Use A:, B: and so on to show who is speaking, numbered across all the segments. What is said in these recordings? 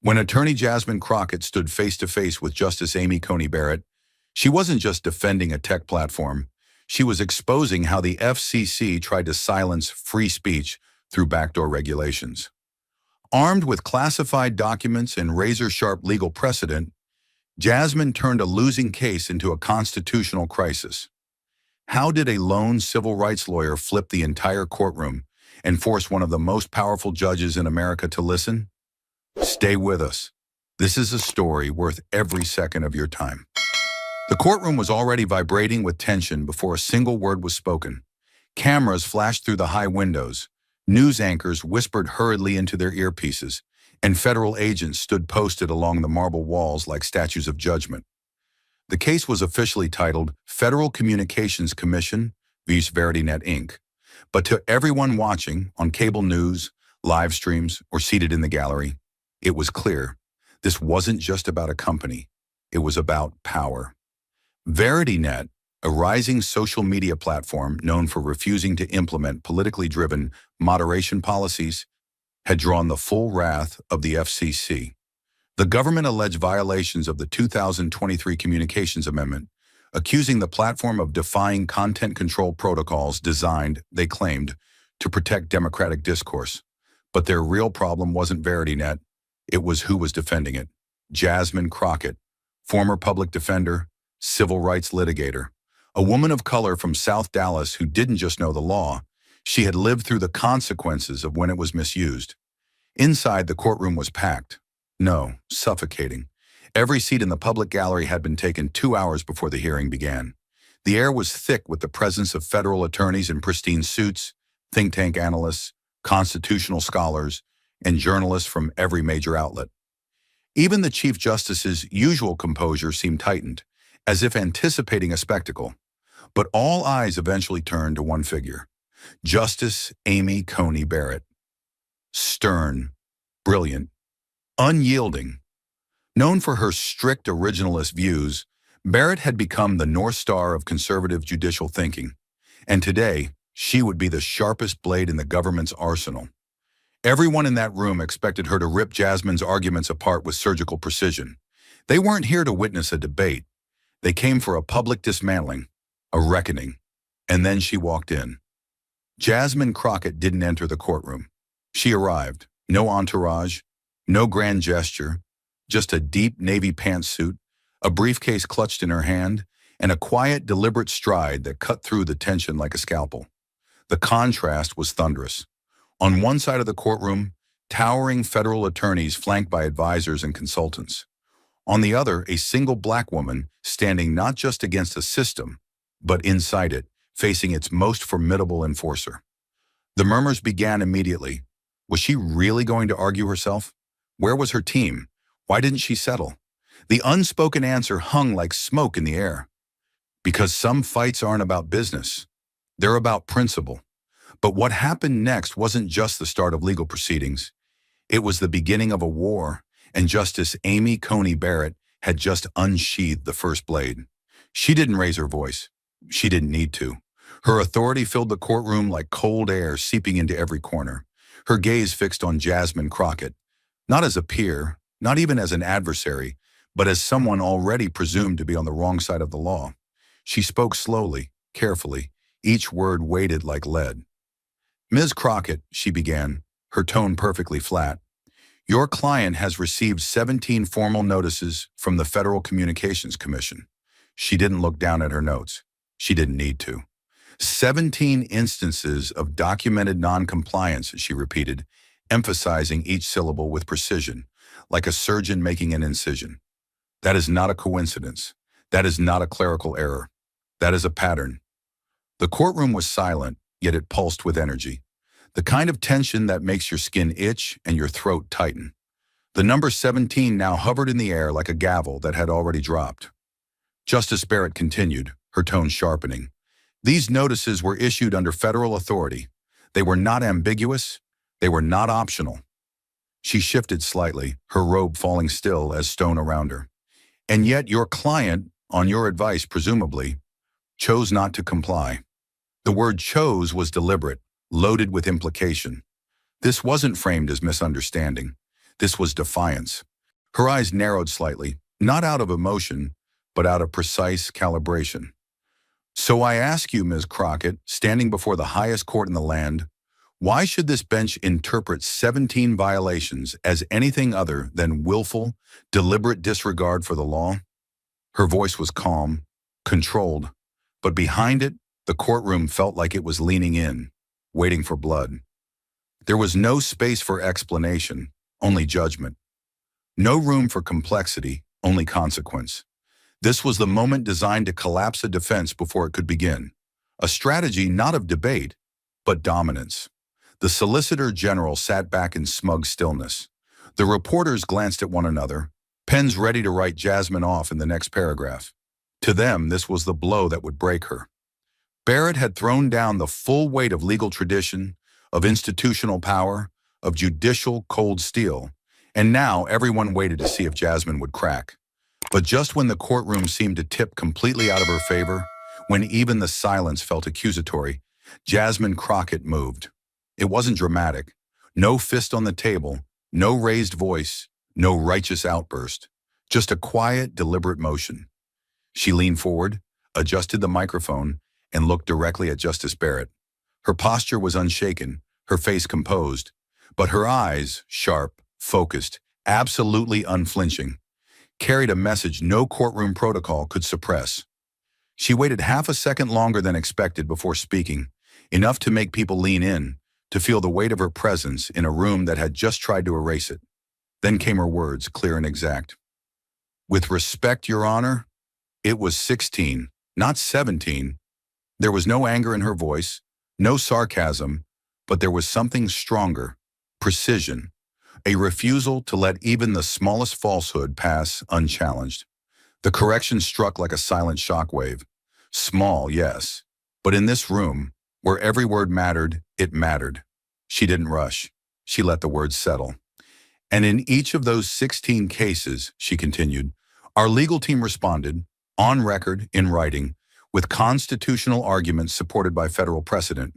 A: When attorney Jasmine Crockett stood face-to-face with Justice Amy Coney Barrett, she wasn't just defending a tech platform. She was exposing how the FCC tried to silence free speech through backdoor regulations. Armed with classified documents and razor-sharp legal precedent, Jasmine turned a losing case into a constitutional crisis. How did a lone civil rights lawyer flip the entire courtroom and force one of the most powerful judges in America to listen? Stay with us. This is a story worth every second of your time. The courtroom was already vibrating with tension before a single word was spoken. Cameras flashed through the high windows, news anchors whispered hurriedly into their earpieces, and federal agents stood posted along the marble walls like statues of judgment. The case was officially titled Federal Communications Commission v. VerityNet, Inc. But to everyone watching on cable news, live streams, or seated in the gallery, it was clear this wasn't just about a company. It was about power. VerityNet, a rising social media platform known for refusing to implement politically driven moderation policies, had drawn the full wrath of the FCC. The government alleged violations of the 2023 Communications Amendment, accusing the platform of defying content control protocols designed, they claimed, to protect democratic discourse. But their real problem wasn't VerityNet. It was who was defending it. Jasmine Crockett, former public defender, civil rights litigator, a woman of color from South Dallas who didn't just know the law, she had lived through the consequences of when it was misused. Inside, the courtroom was packed. No, suffocating. Every seat in the public gallery had been taken 2 hours before the hearing began. The air was thick with the presence of federal attorneys in pristine suits, think tank analysts, constitutional scholars, and journalists from every major outlet. Even the Chief Justice's usual composure seemed tightened, as if anticipating a spectacle. But all eyes eventually turned to one figure, Justice Amy Coney Barrett. Stern, brilliant, unyielding. Known for her strict originalist views, Barrett had become the North Star of conservative judicial thinking, and today she would be the sharpest blade in the government's arsenal. Everyone in that room expected her to rip Jasmine's arguments apart with surgical precision. They weren't here to witness a debate. They came for a public dismantling, a reckoning. And then she walked in. Jasmine Crockett didn't enter the courtroom. She arrived, no entourage, no grand gesture, just a deep navy pantsuit, a briefcase clutched in her hand, and a quiet, deliberate stride that cut through the tension like a scalpel. The contrast was thunderous. On one side of the courtroom, towering federal attorneys flanked by advisors and consultants. On the other, a single black woman standing not just against a system, but inside it, facing its most formidable enforcer. The murmurs began immediately. Was she really going to argue herself? Where was her team? Why didn't she settle? The unspoken answer hung like smoke in the air. Because some fights aren't about business. They're about principle. But what happened next wasn't just the start of legal proceedings. It was the beginning of a war, and Justice Amy Coney Barrett had just unsheathed the first blade. She didn't raise her voice. She didn't need to. Her authority filled the courtroom like cold air seeping into every corner. Her gaze fixed on Jasmine Crockett, not as a peer, not even as an adversary, but as someone already presumed to be on the wrong side of the law. She spoke slowly, carefully, each word weighted like lead. Ms. Crockett, she began, her tone perfectly flat. Your client has received 17 formal notices from the Federal Communications Commission. She didn't look down at her notes. She didn't need to. 17 instances of documented noncompliance, she repeated, emphasizing each syllable with precision, like a surgeon making an incision. That is not a coincidence. That is not a clerical error. That is a pattern. The courtroom was silent, yet it pulsed with energy. The kind of tension that makes your skin itch and your throat tighten. The number 17 now hovered in the air like a gavel that had already dropped. Justice Barrett continued, her tone sharpening. These notices were issued under federal authority. They were not ambiguous. They were not optional. She shifted slightly, her robe falling still as stone around her. And yet your client, on your advice presumably, chose not to comply. The word chose was deliberate, loaded with implication. This wasn't framed as misunderstanding. This was defiance. Her eyes narrowed slightly, not out of emotion, but out of precise calibration. So I ask you, Ms. Crockett, standing before the highest court in the land, why should this bench interpret 17 violations as anything other than willful, deliberate disregard for the law? Her voice was calm, controlled, but behind it, the courtroom felt like it was leaning in, waiting for blood. There was no space for explanation, only judgment. No room for complexity, only consequence. This was the moment designed to collapse a defense before it could begin. A strategy not of debate, but dominance. The Solicitor General sat back in smug stillness. The reporters glanced at one another, pens ready to write Jasmine off in the next paragraph. To them, this was the blow that would break her. Barrett had thrown down the full weight of legal tradition, of institutional power, of judicial cold steel, and now everyone waited to see if Jasmine would crack. But just when the courtroom seemed to tip completely out of her favor, when even the silence felt accusatory, Jasmine Crockett moved. It wasn't dramatic. No fist on the table, no raised voice, no righteous outburst. Just a quiet, deliberate motion. She leaned forward, adjusted the microphone, and looked directly at Justice Barrett. Her posture was unshaken, her face composed, but her eyes, sharp, focused, absolutely unflinching, carried a message no courtroom protocol could suppress. She waited half a second longer than expected before speaking, enough to make people lean in, to feel the weight of her presence in a room that had just tried to erase it. Then came her words, clear and exact. With respect, Your Honor, it was 16, not 17. There was no anger in her voice, no sarcasm, but there was something stronger, precision, a refusal to let even the smallest falsehood pass unchallenged. The correction struck like a silent shockwave. Small, yes, but in this room, where every word mattered, it mattered. She didn't rush. She let the words settle. And in each of those 16 cases, she continued, our legal team responded, on record, in writing, with constitutional arguments supported by federal precedent.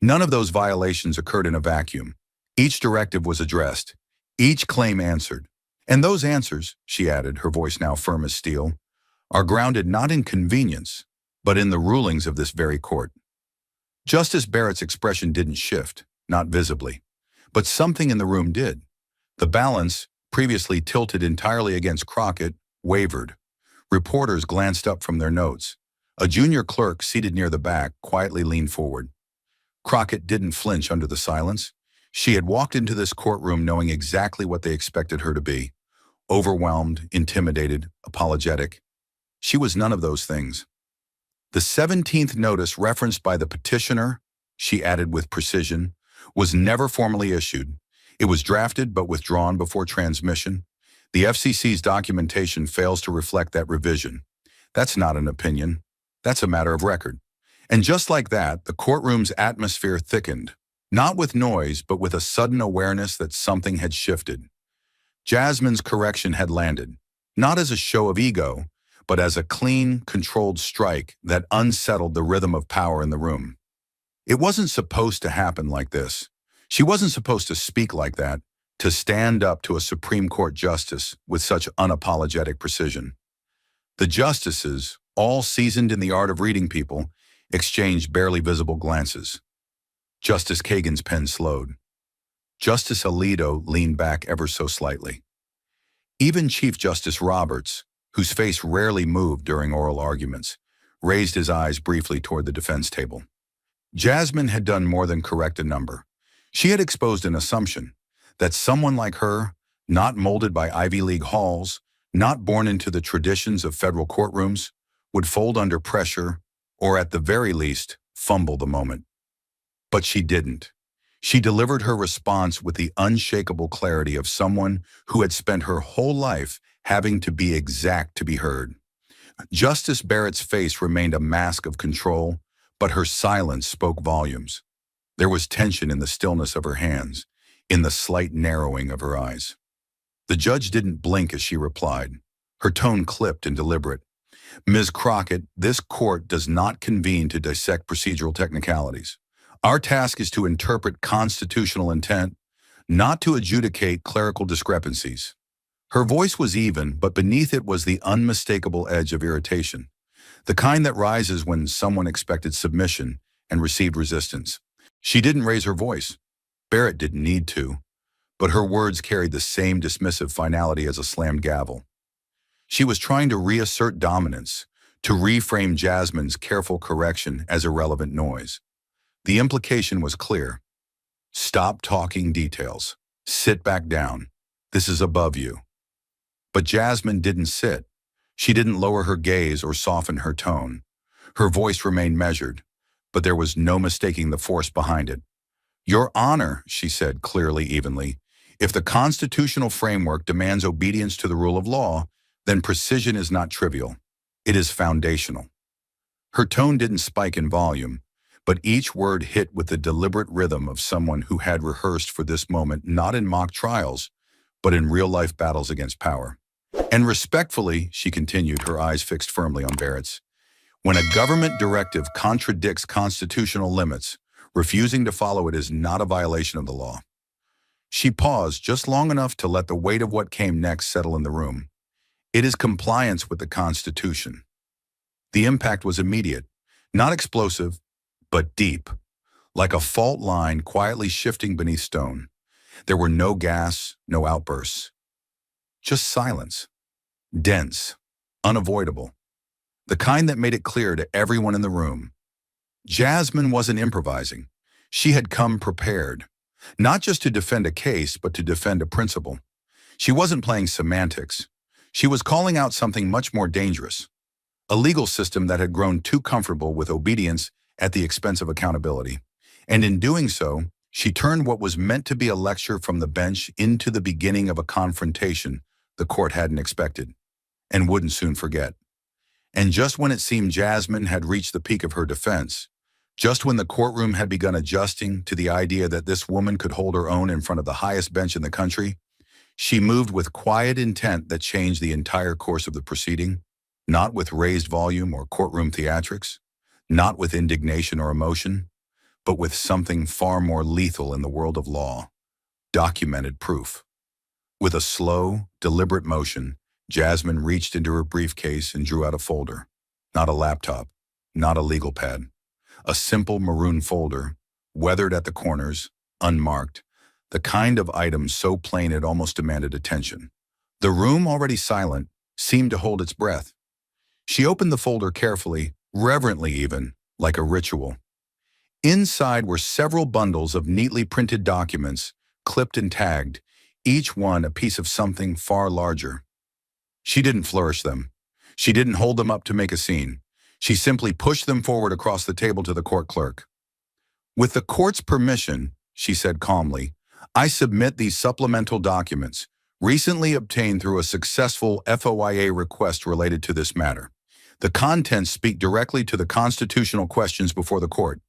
A: None of those violations occurred in a vacuum. Each directive was addressed, each claim answered. And those answers, she added, her voice now firm as steel, are grounded not in convenience, but in the rulings of this very court. Justice Barrett's expression didn't shift, not visibly, but something in the room did. The balance, previously tilted entirely against Crockett, wavered. Reporters glanced up from their notes. A junior clerk seated near the back quietly leaned forward. Crockett didn't flinch under the silence. She had walked into this courtroom knowing exactly what they expected her to be. Overwhelmed, intimidated, apologetic. She was none of those things. The 17th notice referenced by the petitioner, she added with precision, was never formally issued. It was drafted but withdrawn before transmission. The FCC's documentation fails to reflect that revision. That's not an opinion. That's a matter of record. And just like that, the courtroom's atmosphere thickened, not with noise, but with a sudden awareness that something had shifted. Jasmine's correction had landed, not as a show of ego, but as a clean, controlled strike that unsettled the rhythm of power in the room. It wasn't supposed to happen like this. She wasn't supposed to speak like that, to stand up to a Supreme Court justice with such unapologetic precision. The justices, all seasoned in the art of reading people, exchanged barely visible glances. Justice Kagan's pen slowed. Justice Alito leaned back ever so slightly. Even Chief Justice Roberts, whose face rarely moved during oral arguments, raised his eyes briefly toward the defense table. Jasmine had done more than correct a number. She had exposed an assumption that someone like her, not molded by Ivy League halls, not born into the traditions of federal courtrooms, would fold under pressure, or at the very least, fumble the moment. But she didn't. She delivered her response with the unshakable clarity of someone who had spent her whole life having to be exact to be heard. Justice Barrett's face remained a mask of control, but her silence spoke volumes. There was tension in the stillness of her hands, in the slight narrowing of her eyes. The judge didn't blink as she replied, her tone clipped and deliberate. Ms. Crockett, this court does not convene to dissect procedural technicalities. Our task is to interpret constitutional intent, not to adjudicate clerical discrepancies. Her voice was even, but beneath it was the unmistakable edge of irritation, the kind that rises when someone expected submission and received resistance. She didn't raise her voice. Barrett didn't need to, but her words carried the same dismissive finality as a slammed gavel. She was trying to reassert dominance, to reframe Jasmine's careful correction as irrelevant noise. The implication was clear. Stop talking details. Sit back down. This is above you. But Jasmine didn't sit. She didn't lower her gaze or soften her tone. Her voice remained measured, but there was no mistaking the force behind it. Your Honor, she said clearly, evenly, if the constitutional framework demands obedience to the rule of law, then precision is not trivial. It is foundational. Her tone didn't spike in volume, but each word hit with the deliberate rhythm of someone who had rehearsed for this moment not in mock trials, but in real-life battles against power. And respectfully, she continued, her eyes fixed firmly on Barrett's, when a government directive contradicts constitutional limits, refusing to follow it is not a violation of the law. She paused just long enough to let the weight of what came next settle in the room. It is compliance with the Constitution. The impact was immediate, not explosive, but deep, like a fault line quietly shifting beneath stone. There were no gasps, no outbursts. Just silence. Dense, unavoidable. The kind that made it clear to everyone in the room. Jasmine wasn't improvising. She had come prepared, not just to defend a case, but to defend a principle. She wasn't playing semantics. She was calling out something much more dangerous, a legal system that had grown too comfortable with obedience at the expense of accountability. And in doing so, she turned what was meant to be a lecture from the bench into the beginning of a confrontation the court hadn't expected and wouldn't soon forget. And just when it seemed Jasmine had reached the peak of her defense, just when the courtroom had begun adjusting to the idea that this woman could hold her own in front of the highest bench in the country, she moved with quiet intent that changed the entire course of the proceeding, not with raised volume or courtroom theatrics, not with indignation or emotion, but with something far more lethal in the world of law, documented proof. With a slow, deliberate motion, Jasmine reached into her briefcase and drew out a folder. Not a laptop, not a legal pad. A simple maroon folder, weathered at the corners, unmarked, the kind of item so plain it almost demanded attention. The room, already silent, seemed to hold its breath. She opened the folder carefully, reverently even, like a ritual. Inside were several bundles of neatly printed documents, clipped and tagged, each one a piece of something far larger. She didn't flourish them. She didn't hold them up to make a scene. She simply pushed them forward across the table to the court clerk. With the court's permission, she said calmly, I submit these supplemental documents, recently obtained through a successful FOIA request related to this matter. The contents speak directly to the constitutional questions before the court.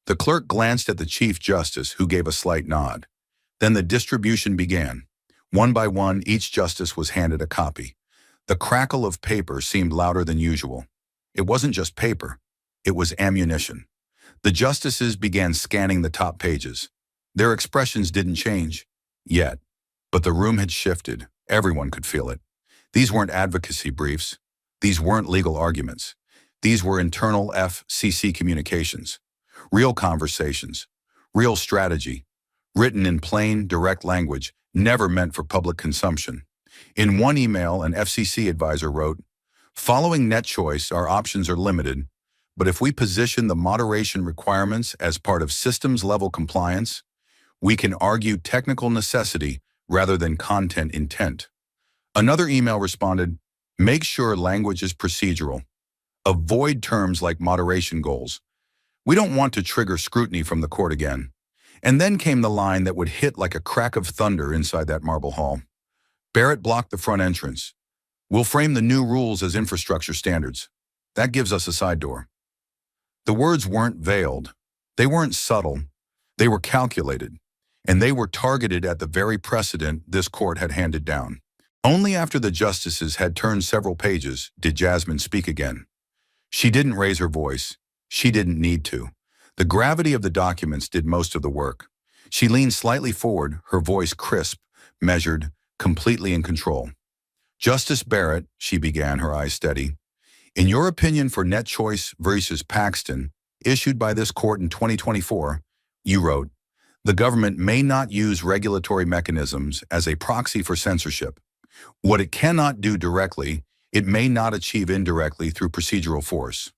A: The clerk glanced at the Chief Justice, who gave a slight nod. Then the distribution began. One by one, each justice was handed a copy. The crackle of paper seemed louder than usual. It wasn't just paper. It was ammunition. The justices began scanning the top pages. Their expressions didn't change, yet. But the room had shifted. Everyone could feel it. These weren't advocacy briefs. These weren't legal arguments. These were internal FCC communications. Real conversations. Real strategy. Written in plain, direct language, never meant for public consumption. In one email, an FCC advisor wrote, following net choice, our options are limited, but if we position the moderation requirements as part of systems-level compliance, we can argue technical necessity rather than content intent. Another email responded, make sure language is procedural. Avoid terms like moderation goals. We don't want to trigger scrutiny from the court again. And then came the line that would hit like a crack of thunder inside that marble hall. Barrett blocked the front entrance. We'll frame the new rules as infrastructure standards. That gives us a side door. The words weren't veiled. They weren't subtle. They were calculated. And they were targeted at the very precedent this court had handed down. Only after the justices had turned several pages did Jasmine speak again. She didn't raise her voice. She didn't need to. The gravity of the documents did most of the work. She leaned slightly forward, her voice crisp, measured, completely in control. Justice Barrett, she began, her eyes steady, in your opinion for Net Choice versus Paxton, issued by this court in 2024, you wrote, the government may not use regulatory mechanisms as a proxy for censorship. What it cannot do directly, it may not achieve indirectly through procedural force.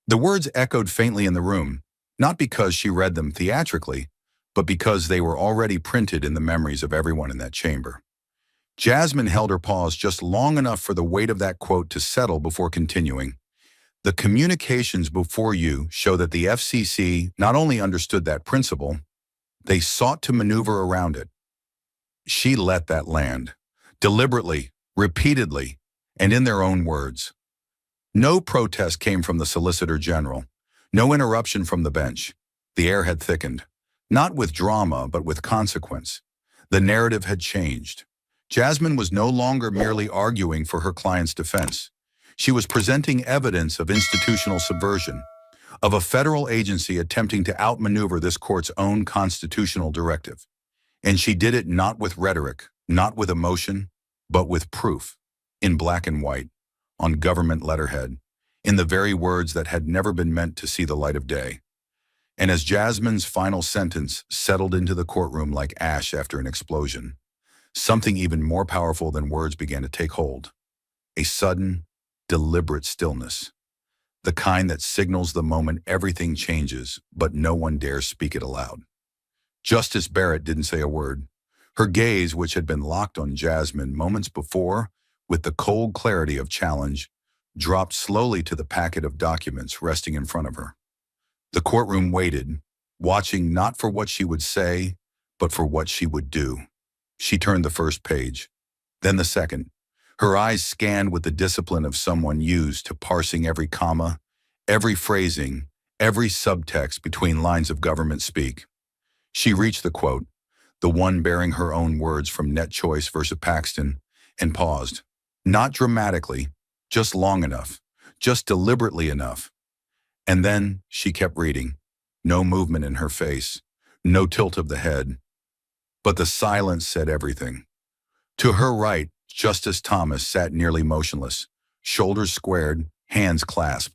A: The words echoed faintly in the room, not because she read them theatrically, but because they were already printed in the memories of everyone in that chamber. Jasmine held her pause just long enough for the weight of that quote to settle before continuing. The communications before you show that the FCC not only understood that principle, they sought to maneuver around it. She let that land, deliberately, repeatedly, and in their own words. No protest came from the Solicitor General, no interruption from the bench. The air had thickened, not with drama, but with consequence. The narrative had changed. Jasmine was no longer merely arguing for her client's defense. She was presenting evidence of institutional subversion, of a federal agency attempting to outmaneuver this court's own constitutional directive. And she did it not with rhetoric, not with emotion, but with proof, in black and white, on government letterhead, in the very words that had never been meant to see the light of day. And as Jasmine's final sentence settled into the courtroom like ash after an explosion, something even more powerful than words began to take hold. A sudden, deliberate stillness. The kind that signals the moment everything changes, but no one dares speak it aloud. Justice Barrett didn't say a word. Her gaze, which had been locked on Jasmine moments before, with the cold clarity of challenge, dropped slowly to the packet of documents resting in front of her. The courtroom waited, watching not for what she would say, but for what she would do. She turned the first page, then the second. Her eyes scanned with the discipline of someone used to parsing every comma, every phrasing, every subtext between lines of government speak. She reached the quote, the one bearing her own words from Net Choice versus Paxton, and paused. Not dramatically, just long enough, just deliberately enough. And then she kept reading. No movement in her face, no tilt of the head. But the silence said everything. To her right, Justice Thomas sat nearly motionless, shoulders squared, hands clasped.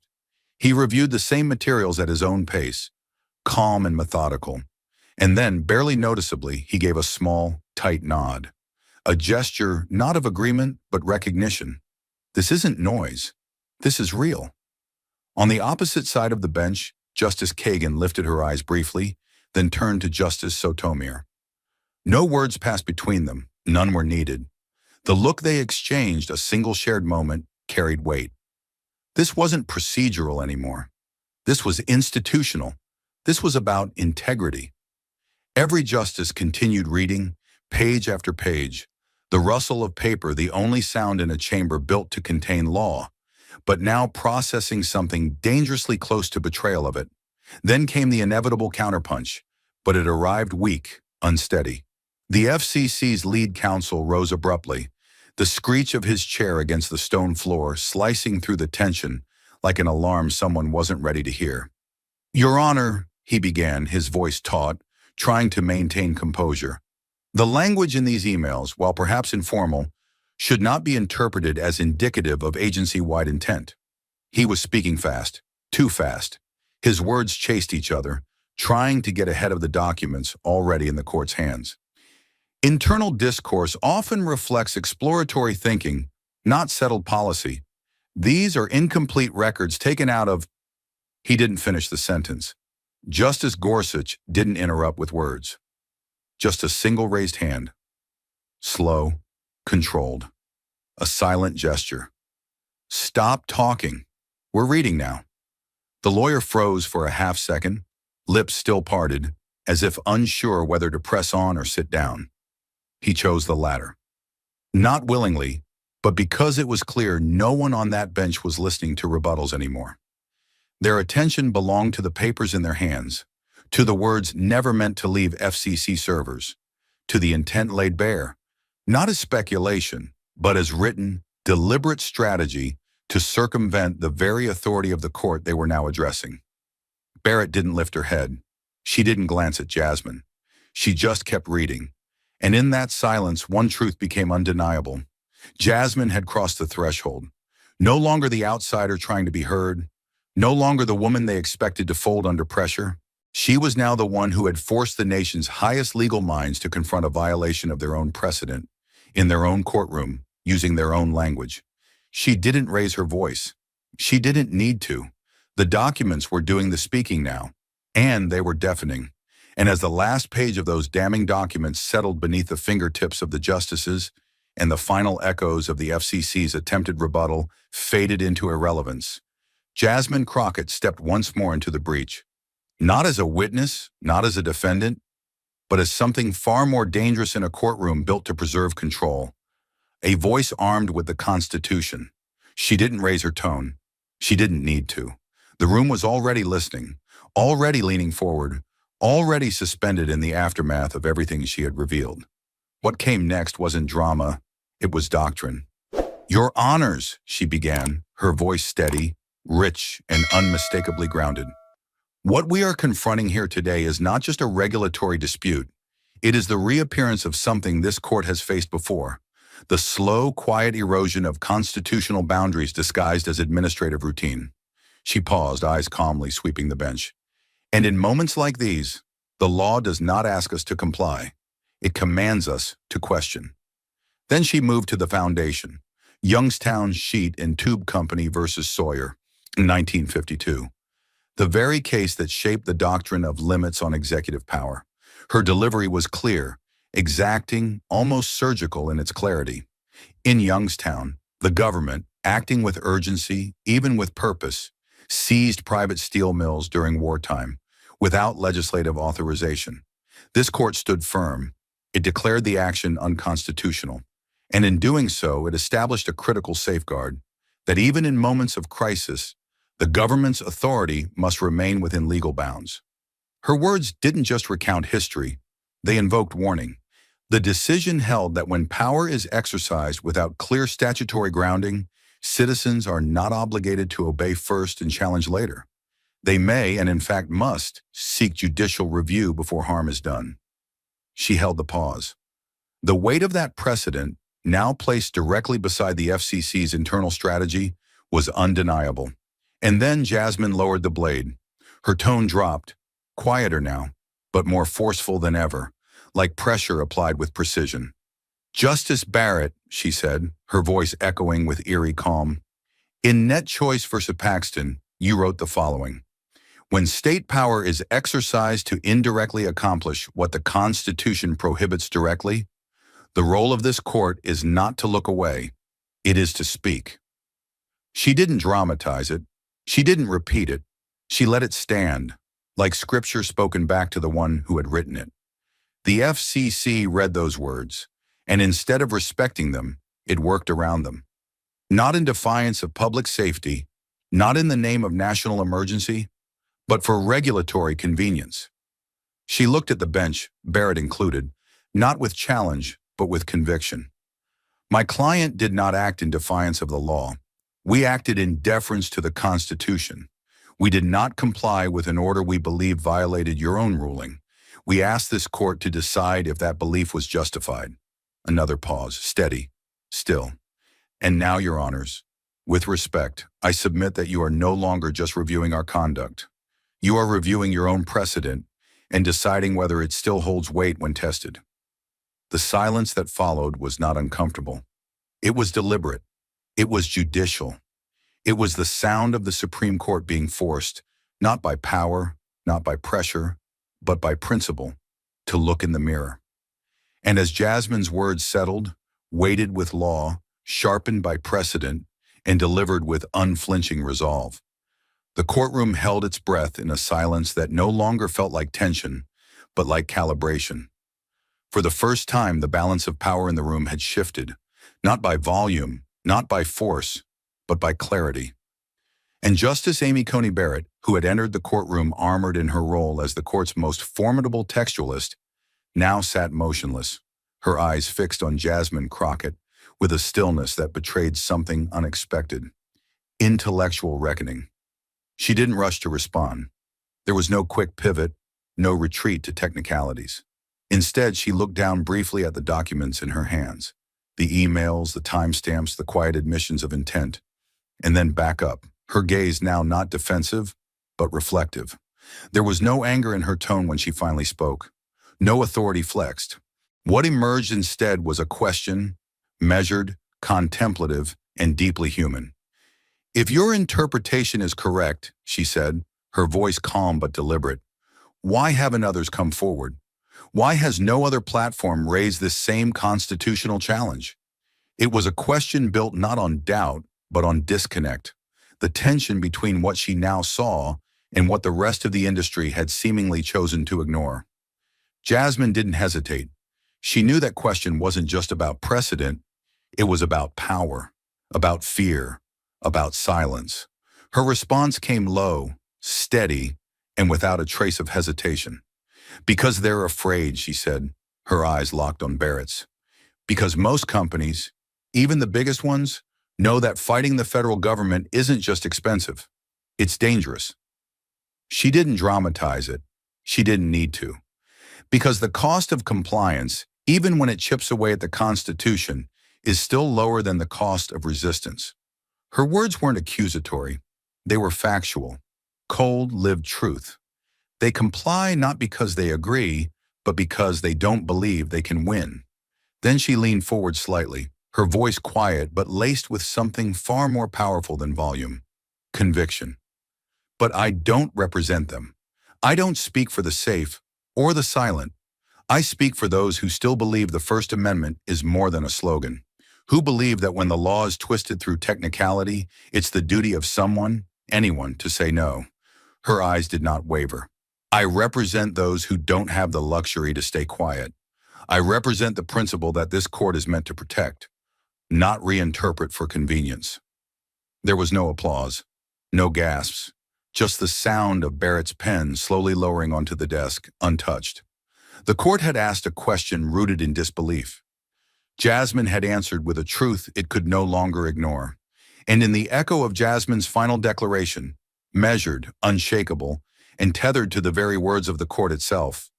A: He reviewed the same materials at his own pace, calm and methodical. And then, barely noticeably, he gave a small, tight nod. A gesture not of agreement, but recognition. This isn't noise. This is real. On the opposite side of the bench, Justice Kagan lifted her eyes briefly, then turned to Justice Sotomayor. No words passed between them. None were needed. The look they exchanged, a single shared moment, carried weight. This wasn't procedural anymore. This was institutional. This was about integrity. Every justice continued reading, page after page, the rustle of paper the only sound in a chamber built to contain law, but now processing something dangerously close to betrayal of it. Then came the inevitable counterpunch, but it arrived weak, unsteady. The FCC's lead counsel rose abruptly, the screech of his chair against the stone floor slicing through the tension like an alarm someone wasn't ready to hear. Your Honor, he began, his voice taut, trying to maintain composure. The language in these emails, while perhaps informal, should not be interpreted as indicative of agency-wide intent. He was speaking fast, too fast. His words chased each other, trying to get ahead of the documents already in the court's hands. Internal discourse often reflects exploratory thinking, not settled policy. These are incomplete records taken out of... He didn't finish the sentence. Justice Gorsuch didn't interrupt with words. Just a single raised hand. Slow, controlled. A silent gesture. Stop talking. We're reading now. The lawyer froze for a half second, lips still parted, as if unsure whether to press on or sit down. He chose the latter. Not willingly, but because it was clear no one on that bench was listening to rebuttals anymore. Their attention belonged to the papers in their hands, to the words never meant to leave FCC servers, to the intent laid bare, not as speculation, but as written, deliberate strategy to circumvent the very authority of the court they were now addressing. Barrett didn't lift her head. She didn't glance at Jasmine. She just kept reading. And in that silence, one truth became undeniable. Jasmine had crossed the threshold. No longer the outsider trying to be heard, no longer the woman they expected to fold under pressure. She was now the one who had forced the nation's highest legal minds to confront a violation of their own precedent, in their own courtroom, using their own language. She didn't raise her voice. She didn't need to. The documents were doing the speaking now, and they were deafening. And as the last page of those damning documents settled beneath the fingertips of the justices, and the final echoes of the FCC's attempted rebuttal faded into irrelevance, Jasmine Crockett stepped once more into the breach. Not as a witness, not as a defendant, but as something far more dangerous in a courtroom built to preserve control. A voice armed with the Constitution. She didn't raise her tone. She didn't need to. The room was already listening, already leaning forward, already suspended in the aftermath of everything she had revealed. What came next wasn't drama, it was doctrine. "Your Honors," she began, her voice steady, rich, and unmistakably grounded. "What we are confronting here today is not just a regulatory dispute. It is the reappearance of something this court has faced before. The slow, quiet erosion of constitutional boundaries disguised as administrative routine." She paused, eyes calmly sweeping the bench. "And in moments like these, the law does not ask us to comply. It commands us to question." Then she moved to the foundation. Youngstown Sheet and Tube Company versus Sawyer, 1952. The very case that shaped the doctrine of limits on executive power. Her delivery was clear, exacting, almost surgical in its clarity. In Youngstown, the government, acting with urgency, even with purpose, seized private steel mills during wartime, without legislative authorization. This court stood firm. It declared the action unconstitutional. And in doing so, it established a critical safeguard, that even in moments of crisis, the government's authority must remain within legal bounds. Her words didn't just recount history, they invoked warning. The decision held that when power is exercised without clear statutory grounding, citizens are not obligated to obey first and challenge later. They may, and in fact must, seek judicial review before harm is done. She held the pause. The weight of that precedent, now placed directly beside the FCC's internal strategy, was undeniable. And then Jasmine lowered the blade. Her tone dropped, quieter now, but more forceful than ever, like pressure applied with precision. "Justice Barrett," she said, her voice echoing with eerie calm, "in Net Choice versus Paxton, you wrote the following. When state power is exercised to indirectly accomplish what the Constitution prohibits directly, the role of this court is not to look away, it is to speak." She didn't dramatize it. She didn't repeat it. She let it stand, like scripture spoken back to the one who had written it. The FCC read those words, and instead of respecting them, it worked around them. Not in defiance of public safety, not in the name of national emergency, but for regulatory convenience. She looked at the bench, Barrett included, not with challenge, but with conviction. "My client did not act in defiance of the law. We acted in deference to the Constitution. We did not comply with an order we believe violated your own ruling. We asked this court to decide if that belief was justified." Another pause, steady, still. "And now, Your Honors, with respect, I submit that you are no longer just reviewing our conduct. You are reviewing your own precedent and deciding whether it still holds weight when tested." The silence that followed was not uncomfortable. It was deliberate. It was judicial. It was the sound of the Supreme Court being forced, not by power, not by pressure, but by principle, to look in the mirror. And as Jasmine's words settled, weighted with law, sharpened by precedent, and delivered with unflinching resolve, the courtroom held its breath in a silence that no longer felt like tension, but like calibration. For the first time, the balance of power in the room had shifted, not by volume, not by force, but by clarity. And Justice Amy Coney Barrett, who had entered the courtroom armored in her role as the court's most formidable textualist, now sat motionless, her eyes fixed on Jasmine Crockett with a stillness that betrayed something unexpected. Intellectual reckoning. She didn't rush to respond. There was no quick pivot, no retreat to technicalities. Instead, she looked down briefly at the documents in her hands, the emails, the timestamps, the quiet admissions of intent, and then back up, her gaze now not defensive, but reflective. There was no anger in her tone when she finally spoke. No authority flexed. What emerged instead was a question, measured, contemplative, and deeply human. "If your interpretation is correct," she said, her voice calm but deliberate, "why haven't others come forward? Why has no other platform raised this same constitutional challenge?" It was a question built not on doubt, but on disconnect, the tension between what she now saw and what the rest of the industry had seemingly chosen to ignore. Jasmine didn't hesitate. She knew that question wasn't just about precedent, it was about power, about fear, about silence. Her response came low, steady, and without a trace of hesitation. "Because they're afraid," she said, her eyes locked on Barrett's. "Because most companies, even the biggest ones, know that fighting the federal government isn't just expensive, it's dangerous." She didn't dramatize it. She didn't need to. Because the cost of compliance, even when it chips away at the Constitution, is still lower than the cost of resistance. Her words weren't accusatory. They were factual, cold, lived truth. They comply not because they agree, but because they don't believe they can win. Then she leaned forward slightly, her voice quiet but laced with something far more powerful than volume: conviction. "But I don't represent them. I don't speak for the safe or the silent. I speak for those who still believe the First Amendment is more than a slogan, who believe that when the law is twisted through technicality, it's the duty of someone, anyone, to say no." Her eyes did not waver. "I represent those who don't have the luxury to stay quiet. I represent the principle that this court is meant to protect, not reinterpret for convenience." There was no applause, no gasps, just the sound of Barrett's pen slowly lowering onto the desk, untouched. The court had asked a question rooted in disbelief. Jasmine had answered with a truth it could no longer ignore. And in the echo of Jasmine's final declaration, measured, unshakable, and tethered to the very words of the court itself,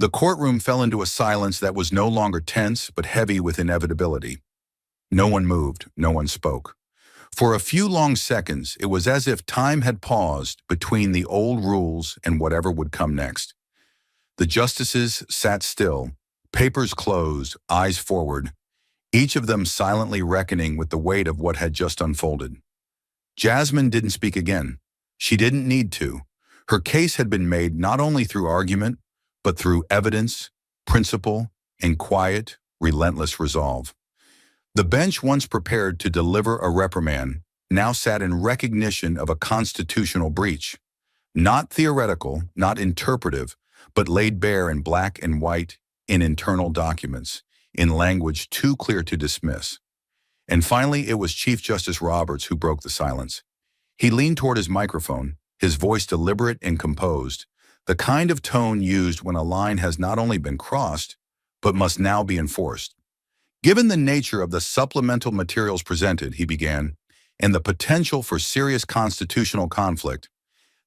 A: the courtroom fell into a silence that was no longer tense but heavy with inevitability. No one moved, no one spoke. For a few long seconds, it was as if time had paused between the old rules and whatever would come next. The justices sat still, papers closed, eyes forward, each of them silently reckoning with the weight of what had just unfolded. Jasmine didn't speak again. She didn't need to. Her case had been made not only through argument, but through evidence, principle, and quiet, relentless resolve. The bench, once prepared to deliver a reprimand, now sat in recognition of a constitutional breach. Not theoretical, not interpretive, but laid bare in black and white, in internal documents, in language too clear to dismiss. And finally, it was Chief Justice Roberts who broke the silence. He leaned toward his microphone, his voice deliberate and composed, the kind of tone used when a line has not only been crossed, but must now be enforced. "Given the nature of the supplemental materials presented," he began, "and the potential for serious constitutional conflict,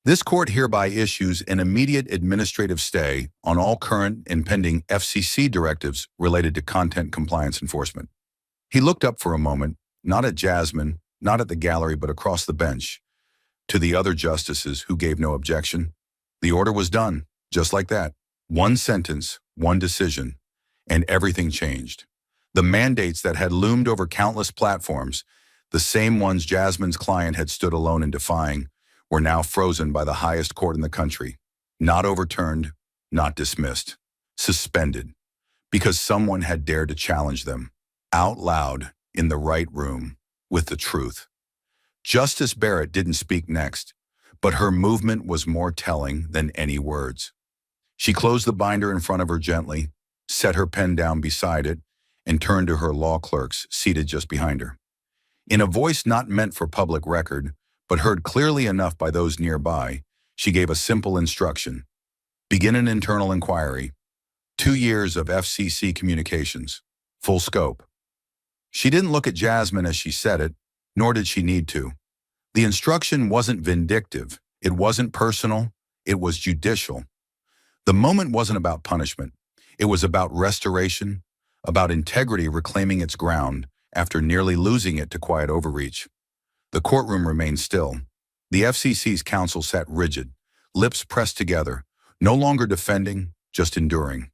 A: this court hereby issues an immediate administrative stay on all current and pending FCC directives related to content compliance enforcement." He looked up for a moment, not at Jasmine, not at the gallery, but across the bench, to the other justices who gave no objection. The order was done, just like that. One sentence, one decision, and everything changed. The mandates that had loomed over countless platforms, the same ones Jasmine's client had stood alone in defying, were now frozen by the highest court in the country. Not overturned, not dismissed. Suspended. Because someone had dared to challenge them. Out loud, in the right room, with the truth. Justice Barrett didn't speak next, but her movement was more telling than any words. She closed the binder in front of her gently, set her pen down beside it, and turned to her law clerks seated just behind her. In a voice not meant for public record, but heard clearly enough by those nearby, she gave a simple instruction. Begin an internal inquiry. 2 years of FCC communications. Full scope. She didn't look at Jasmine as she said it, nor did she need to. The instruction wasn't vindictive. It wasn't personal. It was judicial. The moment wasn't about punishment. It was about restoration, about integrity reclaiming its ground after nearly losing it to quiet overreach. The courtroom remained still. The FCC's counsel sat rigid, lips pressed together, no longer defending, just enduring.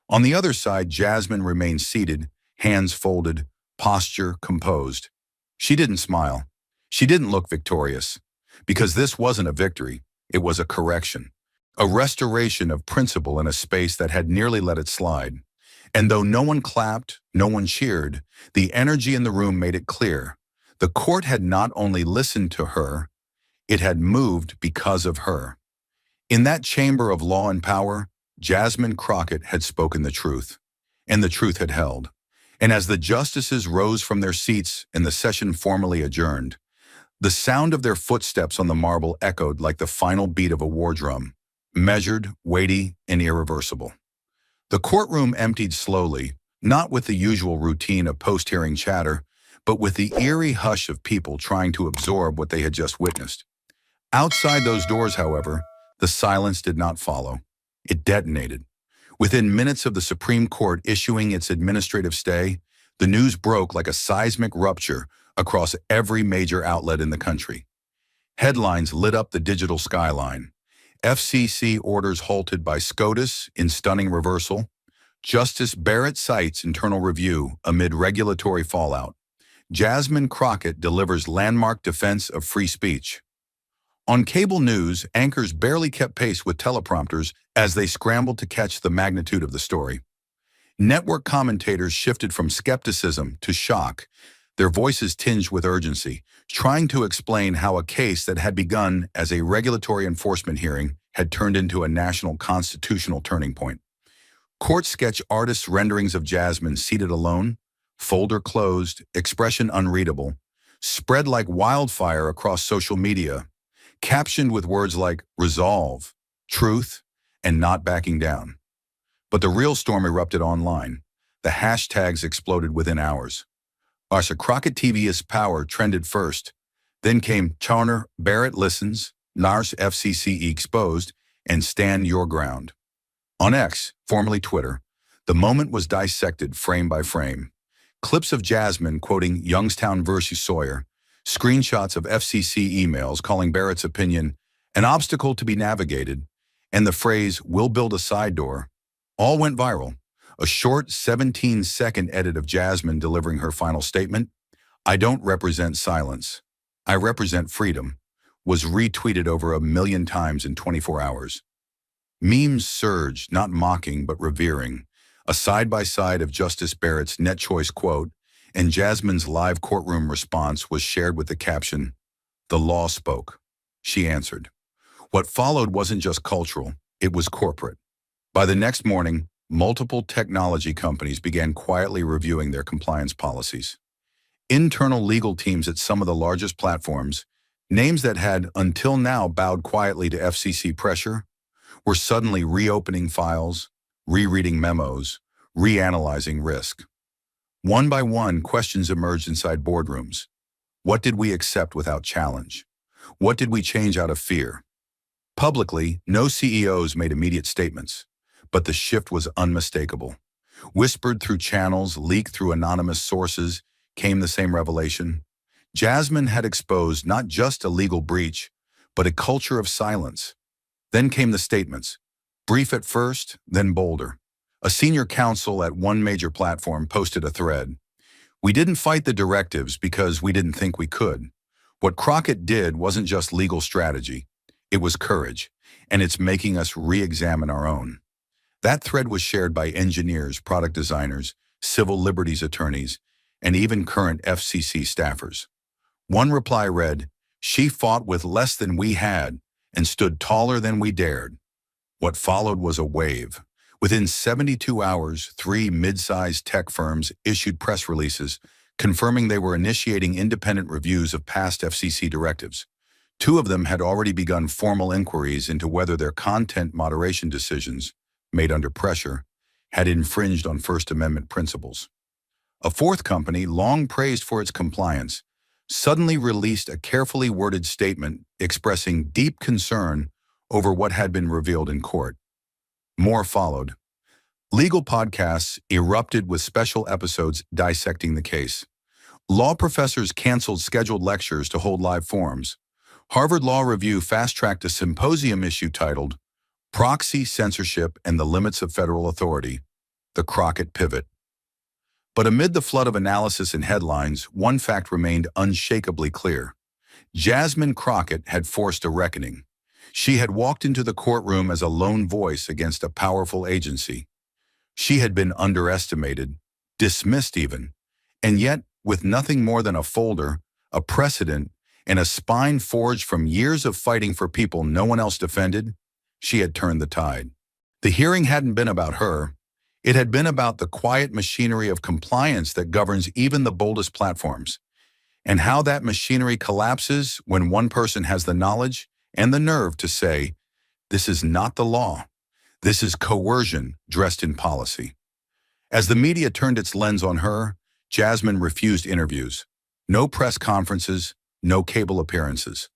A: On the other side, Jasmine remained seated, hands folded, posture composed. She didn't smile. She didn't look victorious. Because this wasn't a victory, it was a correction. A restoration of principle in a space that had nearly let it slide. And though no one clapped, no one cheered, the energy in the room made it clear. The court had not only listened to her, it had moved because of her. In that chamber of law and power, Jasmine Crockett had spoken the truth, and the truth had held. And as the justices rose from their seats and the session formally adjourned, the sound of their footsteps on the marble echoed like the final beat of a war drum, measured, weighty, and irreversible. The courtroom emptied slowly, not with the usual routine of post-hearing chatter, but with the eerie hush of people trying to absorb what they had just witnessed. Outside those doors, however, the silence did not follow. It detonated. Within minutes of the Supreme Court issuing its administrative stay, the news broke like a seismic rupture across every major outlet in the country. Headlines lit up the digital skyline. FCC orders halted by SCOTUS in stunning reversal. Justice Barrett cites internal review amid regulatory fallout. Jasmine Crockett delivers landmark defense of free speech. On cable news, anchors barely kept pace with teleprompters as they scrambled to catch the magnitude of the story. Network commentators shifted from skepticism to shock, their voices tinged with urgency, trying to explain how a case that had begun as a regulatory enforcement hearing had turned into a national constitutional turning point. Court sketch artists' renderings of Jasmine seated alone, folder closed, expression unreadable, spread like wildfire across social media, captioned with words like resolve, truth, and not backing down. But the real storm erupted online. The hashtags exploded within hours. Asha Crockett TV's power trended first. Then came Charner Barrett listens, Nars FCC exposed, and Stand Your Ground. On X, formerly Twitter, the moment was dissected frame by frame. Clips of Jasmine quoting Youngstown versus Sawyer, screenshots of FCC emails calling Barrett's opinion an obstacle to be navigated, and the phrase, "We'll build a side door," all went viral. A short 17-second edit of Jasmine delivering her final statement, "I don't represent silence. I represent freedom," was retweeted over 1 million times in 24 hours. Memes surged, not mocking but revering. A side-by-side of Justice Barrett's net choice quote and Jasmine's live courtroom response was shared with the caption, "The law spoke." She answered. What followed wasn't just cultural, it was corporate. By the next morning, multiple technology companies began quietly reviewing their compliance policies. Internal legal teams at some of the largest platforms, names that had until now bowed quietly to FCC pressure, were suddenly reopening files, rereading memos, reanalyzing risk. One by one, questions emerged inside boardrooms. What did we accept without challenge? What did we change out of fear? Publicly, no CEOs made immediate statements, but the shift was unmistakable. Whispered through channels, leaked through anonymous sources, came the same revelation. Jasmine had exposed not just a legal breach, but a culture of silence. Then came the statements, brief at first, then bolder. A senior counsel at one major platform posted a thread. "We didn't fight the directives because we didn't think we could. What Crockett did wasn't just legal strategy, it was courage, and it's making us re-examine our own." That thread was shared by engineers, product designers, civil liberties attorneys, and even current FCC staffers. One reply read, "She fought with less than we had and stood taller than we dared." What followed was a wave. Within 72 hours, 3 mid-sized tech firms issued press releases confirming they were initiating independent reviews of past FCC directives. 2 of them had already begun formal inquiries into whether their content moderation decisions, made under pressure, had infringed on First Amendment principles. A 4th company, long praised for its compliance, suddenly released a carefully worded statement expressing deep concern over what had been revealed in court. More followed. Legal podcasts erupted with special episodes dissecting the case. Law professors canceled scheduled lectures to hold live forums. Harvard Law Review fast-tracked a symposium issue titled Proxy Censorship and the Limits of Federal Authority, the Crockett Pivot. But amid the flood of analysis and headlines, one fact remained unshakably clear. Jasmine Crockett had forced a reckoning. She had walked into the courtroom as a lone voice against a powerful agency. She had been underestimated, dismissed even, and yet, with nothing more than a folder, a precedent, and a spine forged from years of fighting for people no one else defended, she had turned the tide. The hearing hadn't been about her. It had been about the quiet machinery of compliance that governs even the boldest platforms, and how that machinery collapses when one person has the knowledge and the nerve to say, "This is not the law. This is coercion dressed in policy." As the media turned its lens on her, Jasmine refused interviews. No press conferences, no cable appearances.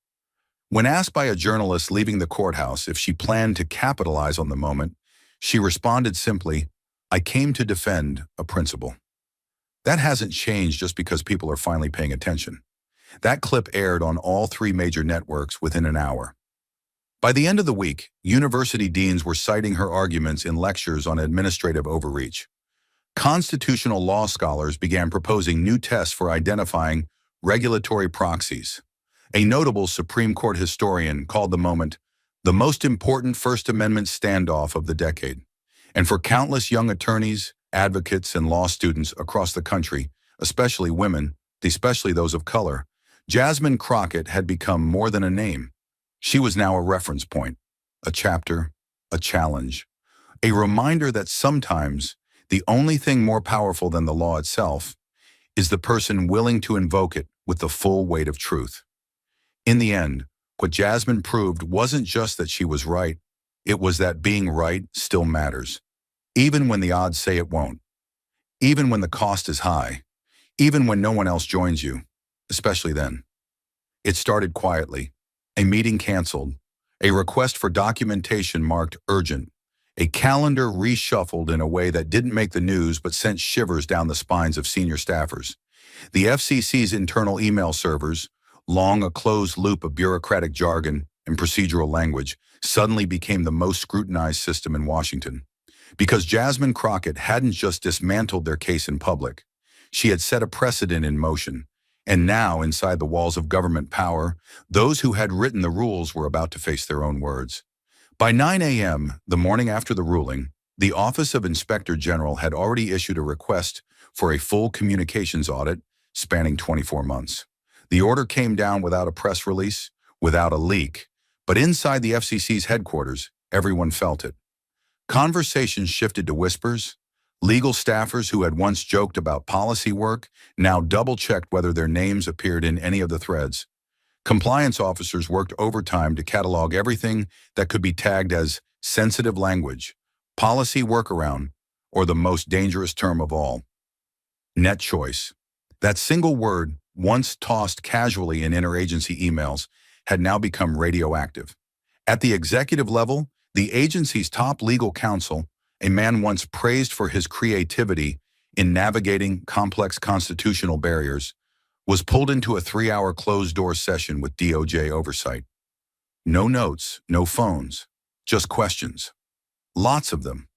A: When asked by a journalist leaving the courthouse if she planned to capitalize on the moment, she responded simply, "I came to defend a principle." That hasn't changed just because people are finally paying attention. That clip aired on all three major networks within an hour. By the end of the week, university deans were citing her arguments in lectures on administrative overreach. Constitutional law scholars began proposing new tests for identifying regulatory proxies. A notable Supreme Court historian called the moment the most important First Amendment standoff of the decade. And for countless young attorneys, advocates, and law students across the country, especially women, especially those of color, Jasmine Crockett had become more than a name. She was now a reference point, a chapter, a challenge, a reminder that sometimes the only thing more powerful than the law itself is the person willing to invoke it with the full weight of truth. In the end, what Jasmine proved wasn't just that she was right, it was that being right still matters, even when the odds say it won't, even when the cost is high, even when no one else joins you, especially then. It started quietly, a meeting canceled, a request for documentation marked urgent, a calendar reshuffled in a way that didn't make the news but sent shivers down the spines of senior staffers. The FCC's internal email servers, long a closed loop of bureaucratic jargon and procedural language, suddenly became the most scrutinized system in Washington. Because Jasmine Crockett hadn't just dismantled their case in public, she had set a precedent in motion. And now, inside the walls of government power, those who had written the rules were about to face their own words. By 9 a.m., the morning after the ruling, the Office of Inspector General had already issued a request for a full communications audit spanning 24 months. The order came down without a press release, without a leak, but inside the FCC's headquarters, everyone felt it. Conversations shifted to whispers. Legal staffers who had once joked about policy work now double-checked whether their names appeared in any of the threads. Compliance officers worked overtime to catalog everything that could be tagged as sensitive language, policy workaround, or the most dangerous term of all, net choice. That single word, once tossed casually in interagency emails, had now become radioactive. At the executive level, the agency's top legal counsel, a man once praised for his creativity in navigating complex constitutional barriers, was pulled into a 3-hour closed-door session with DOJ oversight. No notes, no phones, just questions. Lots of them.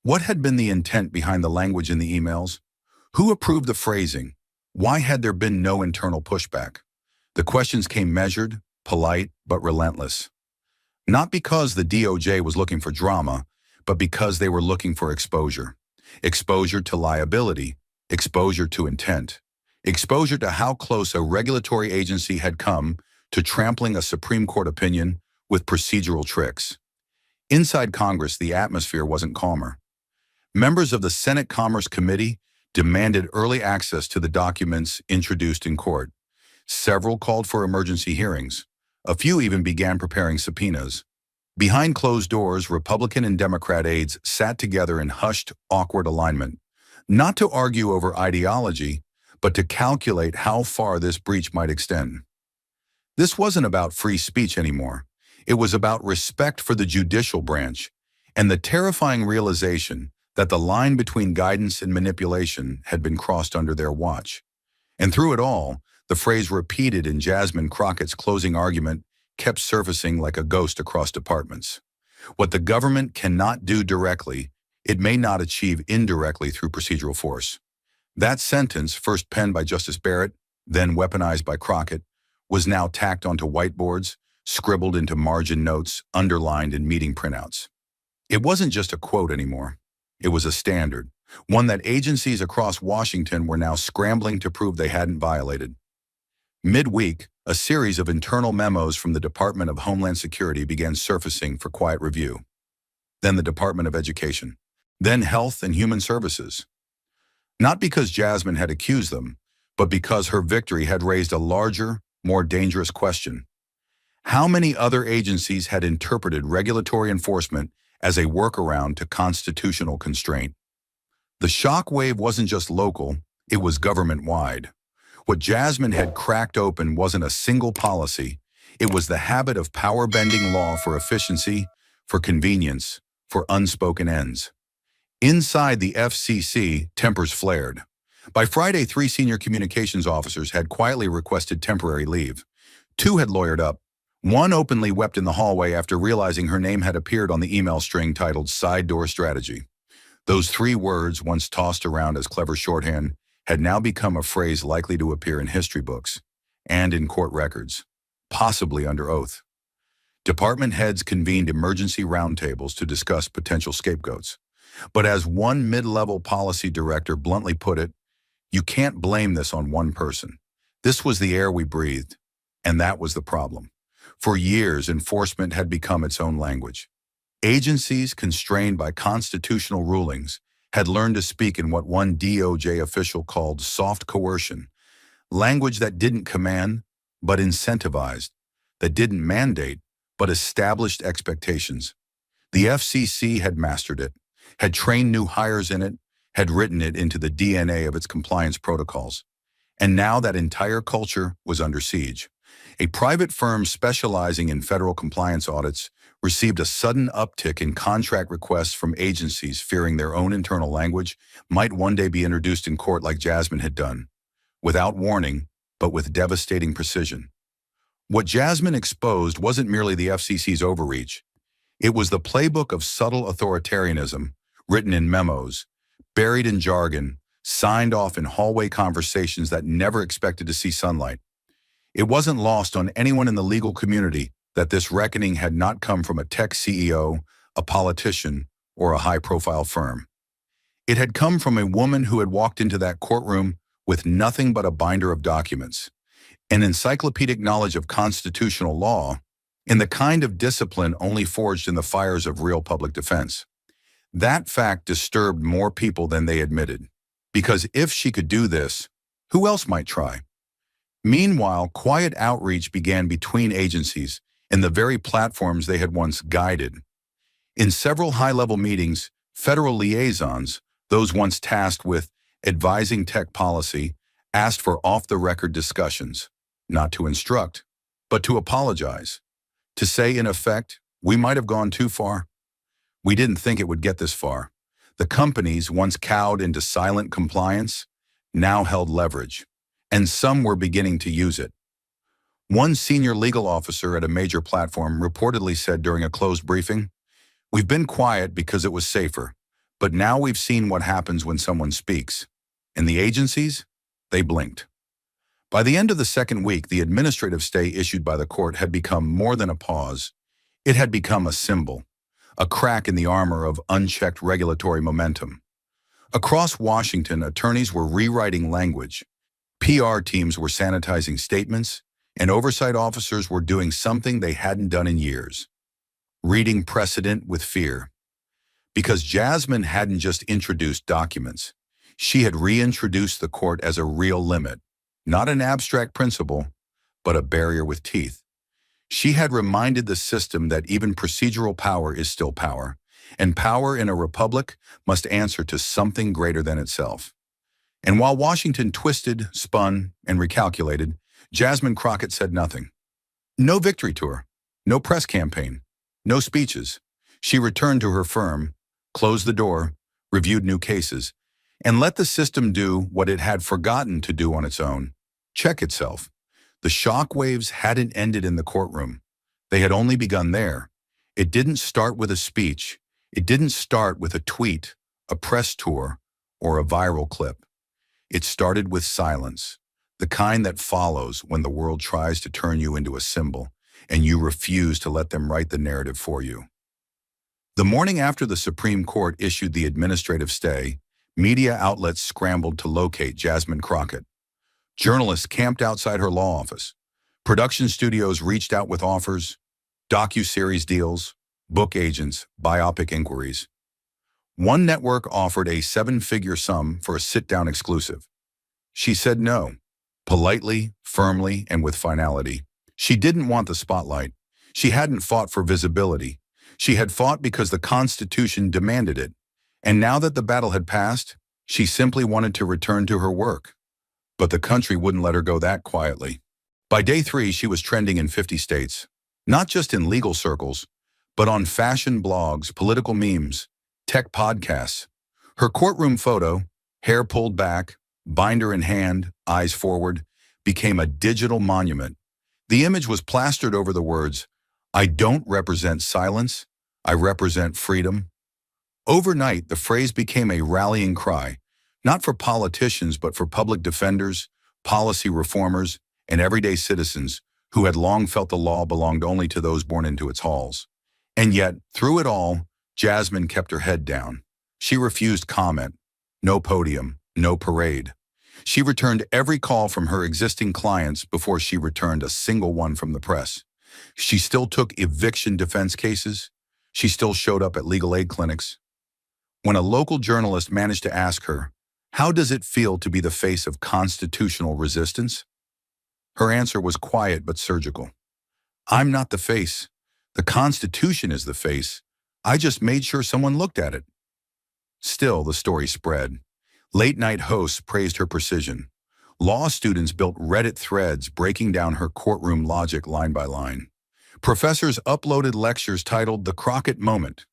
A: What had been the intent behind the language in the emails? Who approved the phrasing? Why had there been no internal pushback? The questions came measured, polite, but relentless. Not because the DOJ was looking for drama, but because they were looking for exposure. Exposure to liability, exposure to intent, exposure to how close a regulatory agency had come to trampling a Supreme Court opinion with procedural tricks. Inside Congress, the atmosphere wasn't calmer. Members of the Senate Commerce Committee demanded early access to the documents introduced in court. Several called for emergency hearings. A few even began preparing subpoenas. Behind closed doors, Republican and Democrat aides sat together in hushed, awkward alignment, not to argue over ideology, but to calculate how far this breach might extend. This wasn't about free speech anymore. It was about respect for the judicial branch and the terrifying realization that the line between guidance and manipulation had been crossed under their watch. And through it all, the phrase repeated in Jasmine Crockett's closing argument kept surfacing like a ghost across departments. What the government cannot do directly, it may not achieve indirectly through procedural force. That sentence, first penned by Justice Barrett, then weaponized by Crockett, was now tacked onto whiteboards, scribbled into margin notes, underlined in meeting printouts. It wasn't just a quote anymore. It was a standard, one that agencies across Washington were now scrambling to prove they hadn't violated. Midweek, a series of internal memos from the Department of Homeland Security began surfacing for quiet review. Then the Department of Education. Then Health and Human Services. Not because Jasmine had accused them, but because her victory had raised a larger, more dangerous question. How many other agencies had interpreted regulatory enforcement as a workaround to constitutional constraint? The shock wave wasn't just local, it was government-wide. What Jasmine had cracked open wasn't a single policy, it was the habit of power-bending law for efficiency, for convenience, for unspoken ends. Inside the FCC, tempers flared. By Friday, 3 senior communications officers had quietly requested temporary leave. 2 had lawyered up. 1 openly wept in the hallway after realizing her name had appeared on the email string titled Side Door Strategy. Those 3 words, once tossed around as clever shorthand, had now become a phrase likely to appear in history books and in court records, possibly under oath. Department heads convened emergency roundtables to discuss potential scapegoats. But as one mid-level policy director bluntly put it, you can't blame this on one person. This was the air we breathed, and that was the problem. For years, enforcement had become its own language. Agencies, constrained by constitutional rulings, had learned to speak in what one DOJ official called soft coercion, language that didn't command, but incentivized, that didn't mandate, but established expectations. The FCC had mastered it, had trained new hires in it, had written it into the DNA of its compliance protocols. And now that entire culture was under siege. A private firm specializing in federal compliance audits received a sudden uptick in contract requests from agencies fearing their own internal language might one day be introduced in court like Jasmine had done, without warning, but with devastating precision. What Jasmine exposed wasn't merely the FCC's overreach. It was the playbook of subtle authoritarianism, written in memos, buried in jargon, signed off in hallway conversations that never expected to see sunlight. It wasn't lost on anyone in the legal community that this reckoning had not come from a tech CEO, a politician, or a high-profile firm. It had come from a woman who had walked into that courtroom with nothing but a binder of documents, an encyclopedic knowledge of constitutional law, and the kind of discipline only forged in the fires of real public defense. That fact disturbed more people than they admitted, because if she could do this, who else might try? Meanwhile, quiet outreach began between agencies and the very platforms they had once guided. In several high-level meetings, federal liaisons, those once tasked with advising tech policy, asked for off-the-record discussions, not to instruct, but to apologize, to say, in effect, we might have gone too far. We didn't think it would get this far. The companies, once cowed into silent compliance, now held leverage, and some were beginning to use it. One senior legal officer at a major platform reportedly said during a closed briefing, "We've been quiet because it was safer, but now we've seen what happens when someone speaks. And the agencies, they blinked." By the end of the second week, the administrative stay issued by the court had become more than a pause. It had become a symbol, a crack in the armor of unchecked regulatory momentum. Across Washington, attorneys were rewriting language. PR teams were sanitizing statements, and oversight officers were doing something they hadn't done in years: reading precedent with fear. Because Jasmine hadn't just introduced documents, she had reintroduced the court as a real limit, not an abstract principle, but a barrier with teeth. She had reminded the system that even procedural power is still power, and power in a republic must answer to something greater than itself. And while Washington twisted, spun, and recalculated, Jasmine Crockett said nothing. No victory tour, no press campaign, no speeches. She returned to her firm, closed the door, reviewed new cases, and let the system do what it had forgotten to do on its own: check itself. The shock waves hadn't ended in the courtroom. They had only begun there. It didn't start with a speech. It didn't start with a tweet, a press tour, or a viral clip. It started with silence, the kind that follows when the world tries to turn you into a symbol, and you refuse to let them write the narrative for you. The morning after the Supreme Court issued the administrative stay, media outlets scrambled to locate Jasmine Crockett. Journalists camped outside her law office. Production studios reached out with offers, docu-series deals, book agents, biopic inquiries. One network offered a seven-figure sum for a sit-down exclusive. She said no, politely, firmly, and with finality. She didn't want the spotlight. She hadn't fought for visibility. She had fought because the Constitution demanded it. And now that the battle had passed, she simply wanted to return to her work. But the country wouldn't let her go that quietly. By day 3, she was trending in 50 states, not just in legal circles, but on fashion blogs, political memes, tech podcasts. Her courtroom photo, hair pulled back, binder in hand, eyes forward, became a digital monument. The image was plastered over the words, "I don't represent silence, I represent freedom." Overnight, the phrase became a rallying cry, not for politicians but for public defenders, policy reformers, and everyday citizens who had long felt the law belonged only to those born into its halls. And yet, through it all, Jasmine kept her head down. She refused comment. No podium, no parade. She returned every call from her existing clients before she returned a single one from the press. She still took eviction defense cases. She still showed up at legal aid clinics. When a local journalist managed to ask her, "How does it feel to be the face of constitutional resistance?" her answer was quiet but surgical. "I'm not the face. The Constitution is the face. I just made sure someone looked at it." Still, the story spread. Late-night hosts praised her precision. Law students built Reddit threads breaking down her courtroom logic line by line. Professors uploaded lectures titled "The Crockett Moment."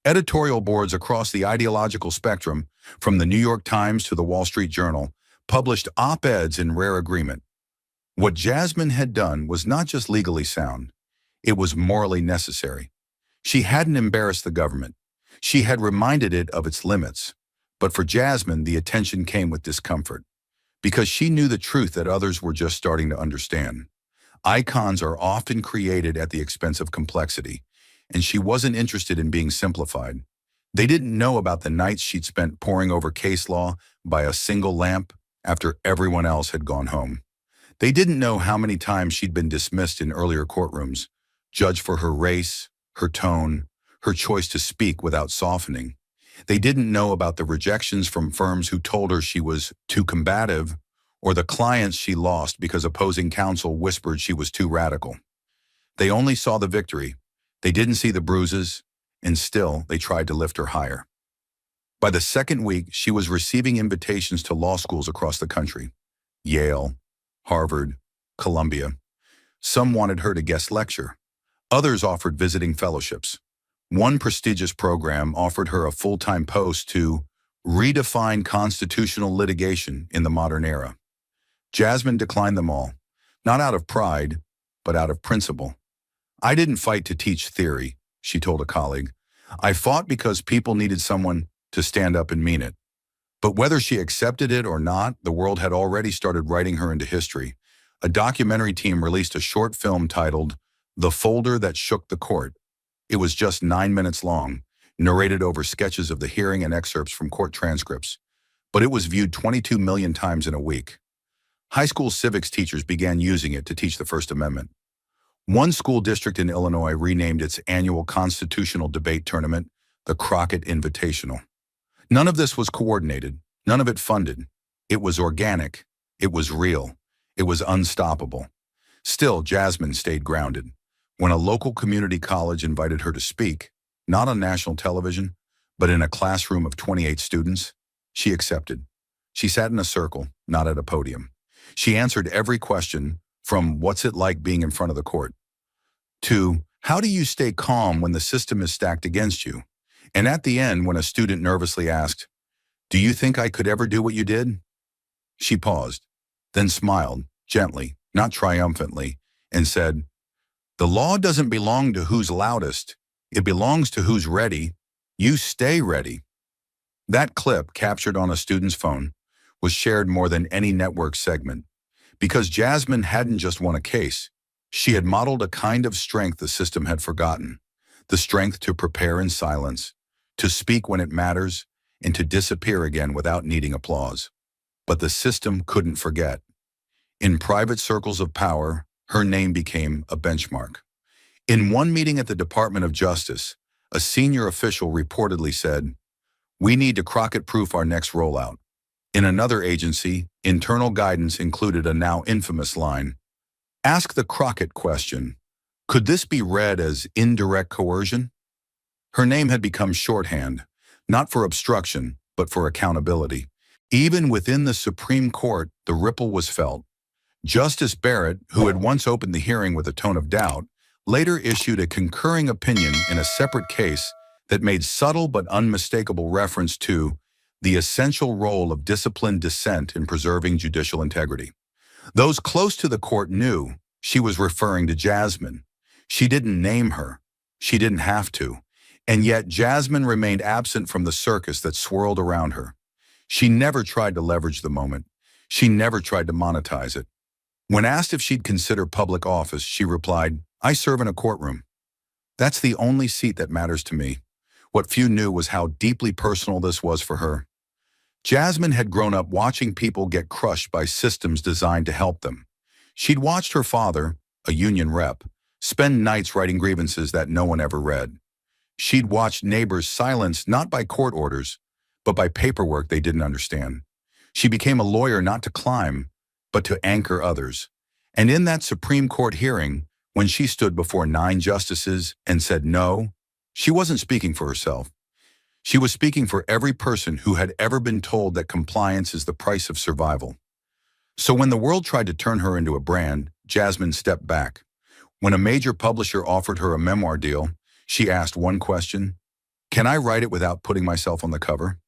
A: Editorial boards across the ideological spectrum, from the New York Times to the Wall Street Journal, published op-eds in rare agreement. What Jasmine had done was not just legally sound, it was morally necessary. She hadn't embarrassed the government. She had reminded it of its limits. But for Jasmine, the attention came with discomfort, because she knew the truth that others were just starting to understand. Icons are often created at the expense of complexity, and she wasn't interested in being simplified. They didn't know about the nights she'd spent poring over case law by a single lamp after everyone else had gone home. They didn't know how many times she'd been dismissed in earlier courtrooms, judged for her race, her tone, her choice to speak without softening. They didn't know about the rejections from firms who told her she was too combative, or the clients she lost because opposing counsel whispered she was too radical. They only saw the victory. They didn't see the bruises, and still they tried to lift her higher. By the second week, she was receiving invitations to law schools across the country: Yale, Harvard, Columbia. Some wanted her to guest lecture. Others offered visiting fellowships. One prestigious program offered her a full-time post to redefine constitutional litigation in the modern era. Jasmine declined them all, not out of pride, but out of principle. "I didn't fight to teach theory," she told a colleague. "I fought because people needed someone to stand up and mean it." But whether she accepted it or not, the world had already started writing her into history. A documentary team released a short film titled "The Folder That Shook the Court." It was just 9 minutes long, narrated over sketches of the hearing and excerpts from court transcripts. But it was viewed 22 million times in a week. High school civics teachers began using it to teach the First Amendment. One school district in Illinois renamed its annual constitutional debate tournament the Crockett Invitational. None of this was coordinated, none of it funded. It was organic, it was real, it was unstoppable. Still, Jasmine stayed grounded. When a local community college invited her to speak, not on national television, but in a classroom of 28 students, she accepted. She sat in a circle, not at a podium. She answered every question, from "What's it like being in front of the court?" to "How do you stay calm when the system is stacked against you?" And at the end, when a student nervously asked, "Do you think I could ever do what you did?" she paused, then smiled, gently, not triumphantly, and said, "The law doesn't belong to who's loudest. It belongs to who's ready. You stay ready." That clip, captured on a student's phone, was shared more than any network segment, because Jasmine hadn't just won a case. She had modeled a kind of strength the system had forgotten, the strength to prepare in silence, to speak when it matters, and to disappear again without needing applause. But the system couldn't forget. In private circles of power, her name became a benchmark. In one meeting at the Department of Justice, a senior official reportedly said, "We need to Crockett-proof our next rollout." In another agency, internal guidance included a now infamous line, "Ask the Crockett question. Could this be read as indirect coercion?" Her name had become shorthand, not for obstruction, but for accountability. Even within the Supreme Court, the ripple was felt. Justice Barrett, who had once opened the hearing with a tone of doubt, later issued a concurring opinion in a separate case that made subtle but unmistakable reference to the essential role of disciplined dissent in preserving judicial integrity. Those close to the court knew she was referring to Jasmine. She didn't name her. She didn't have to. And yet Jasmine remained absent from the circus that swirled around her. She never tried to leverage the moment. She never tried to monetize it. When asked if she'd consider public office, she replied, "I serve in a courtroom. That's the only seat that matters to me." What few knew was how deeply personal this was for her. Jasmine had grown up watching people get crushed by systems designed to help them. She'd watched her father, a union rep, spend nights writing grievances that no one ever read. She'd watched neighbors silenced not by court orders, but by paperwork they didn't understand. She became a lawyer not to climb, but to anchor others. And in that Supreme Court hearing, when she stood before 9 justices and said no, she wasn't speaking for herself. She was speaking for every person who had ever been told that compliance is the price of survival. So when the world tried to turn her into a brand, Jasmine stepped back. When a major publisher offered her a memoir deal, she asked one question: "Can I write it without putting myself on the cover?"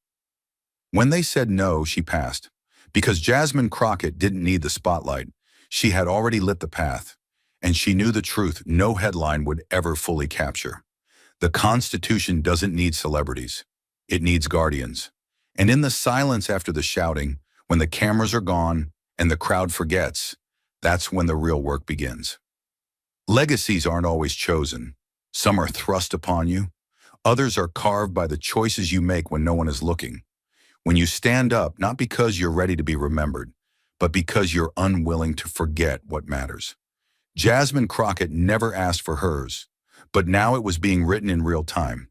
A: When they said no, she passed. Because Jasmine Crockett didn't need the spotlight. She had already lit the path. And she knew the truth no headline would ever fully capture. The Constitution doesn't need celebrities. It needs guardians. And in the silence after the shouting, when the cameras are gone and the crowd forgets, that's when the real work begins. Legacies aren't always chosen. Some are thrust upon you. Others are carved by the choices you make when no one is looking. When you stand up, not because you're ready to be remembered, but because you're unwilling to forget what matters. Jasmine Crockett never asked for hers, but now it was being written in real time.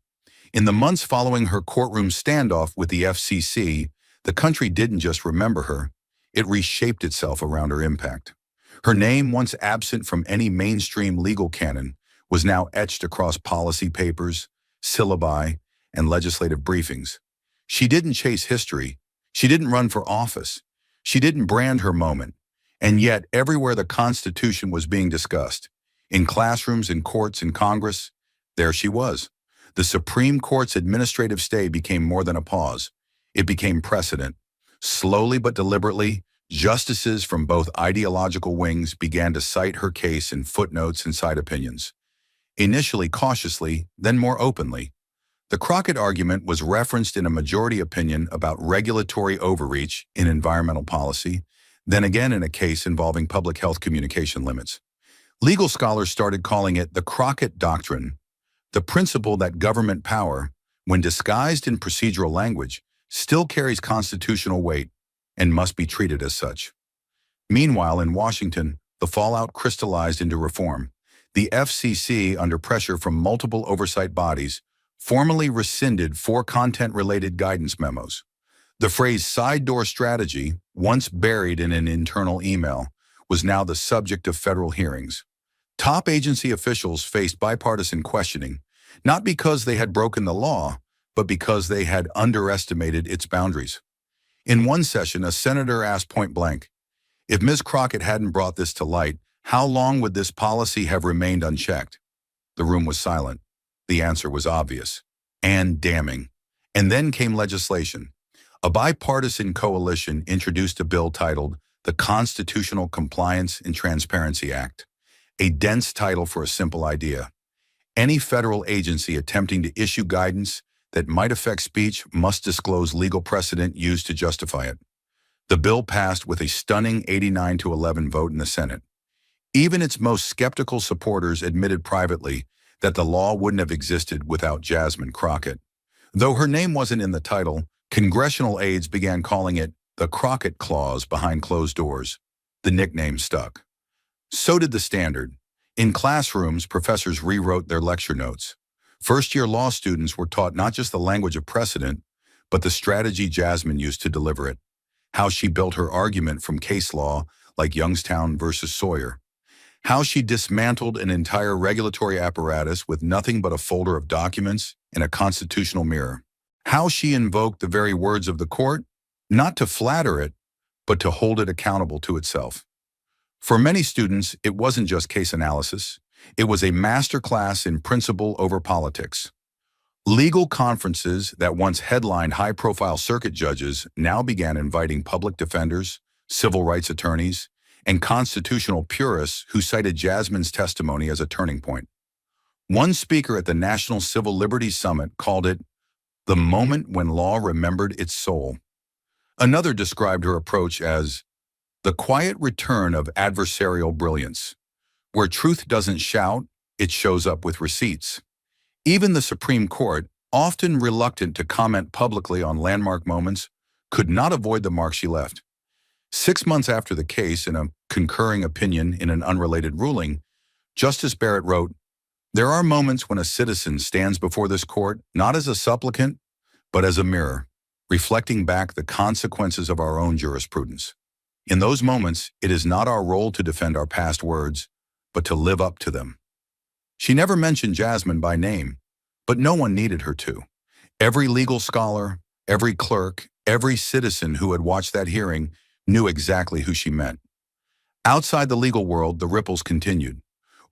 A: In the months following her courtroom standoff with the FCC, the country didn't just remember her, it reshaped itself around her impact. Her name, once absent from any mainstream legal canon, was now etched across policy papers, syllabi, and legislative briefings. She didn't chase history. She didn't run for office. She didn't brand her moment. And yet, everywhere the Constitution was being discussed, in classrooms, in courts, in Congress, there she was. The Supreme Court's administrative stay became more than a pause. It became precedent. Slowly but deliberately, justices from both ideological wings began to cite her case in footnotes and side opinions. Initially cautiously, then more openly. The Crockett argument was referenced in a majority opinion about regulatory overreach in environmental policy, then again in a case involving public health communication limits. Legal scholars started calling it the Crockett Doctrine, the principle that government power, when disguised in procedural language, still carries constitutional weight and must be treated as such. Meanwhile, in Washington, the fallout crystallized into reform. The FCC, under pressure from multiple oversight bodies, formally rescinded 4 content-related guidance memos. The phrase side door strategy, once buried in an internal email, was now the subject of federal hearings. Top agency officials faced bipartisan questioning, not because they had broken the law, but because they had underestimated its boundaries. In one session, a senator asked point blank, "If Ms. Crockett hadn't brought this to light, how long would this policy have remained unchecked?" The room was silent. The answer was obvious. and damning. And then came legislation. A bipartisan coalition introduced a bill titled the Constitutional Compliance and Transparency Act, a dense title for a simple idea. Any federal agency attempting to issue guidance that might affect speech must disclose legal precedent used to justify it. The bill passed with a stunning 89-11 vote in the Senate. Even its most skeptical supporters admitted privately that the law wouldn't have existed without Jasmine Crockett. Though her name wasn't in the title, congressional aides began calling it the Crockett Clause behind closed doors. The nickname stuck. So did the standard. In classrooms, professors rewrote their lecture notes. First-year law students were taught not just the language of precedent, but the strategy Jasmine used to deliver it. How she built her argument from case law, like Youngstown versus Sawyer. How she dismantled an entire regulatory apparatus with nothing but a folder of documents and a constitutional mirror. How she invoked the very words of the court, not to flatter it, but to hold it accountable to itself. For many students, it wasn't just case analysis. It was a masterclass in principle over politics. Legal conferences that once headlined high-profile circuit judges now began inviting public defenders, civil rights attorneys, and constitutional purists who cited Jasmine's testimony as a turning point. One speaker at the National Civil Liberties Summit called it the moment when law remembered its soul. Another described her approach as the quiet return of adversarial brilliance. Where truth doesn't shout, it shows up with receipts. Even the Supreme Court, often reluctant to comment publicly on landmark moments, could not avoid the mark she left. 6 months after the case, in a concurring opinion in an unrelated ruling, Justice Barrett wrote, "There are moments when a citizen stands before this court not as a supplicant, but as a mirror, reflecting back the consequences of our own jurisprudence. In those moments, it is not our role to defend our past words, but to live up to them." She never mentioned Jasmine by name, but no one needed her to. Every legal scholar, every clerk, every citizen who had watched that hearing knew exactly who she meant. Outside the legal world, the ripples continued.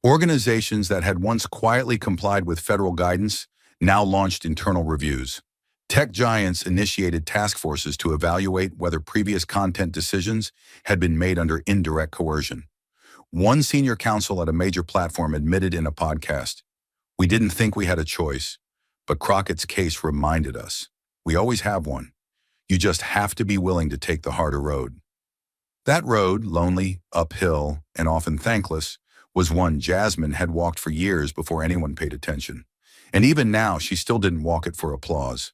A: Organizations that had once quietly complied with federal guidance now launched internal reviews. Tech giants initiated task forces to evaluate whether previous content decisions had been made under indirect coercion. One senior counsel at a major platform admitted in a podcast, "We didn't think we had a choice, but Crockett's case reminded us. We always have one. You just have to be willing to take the harder road." That road, lonely, uphill, and often thankless, was one Jasmine had walked for years before anyone paid attention. And even now, she still didn't walk it for applause.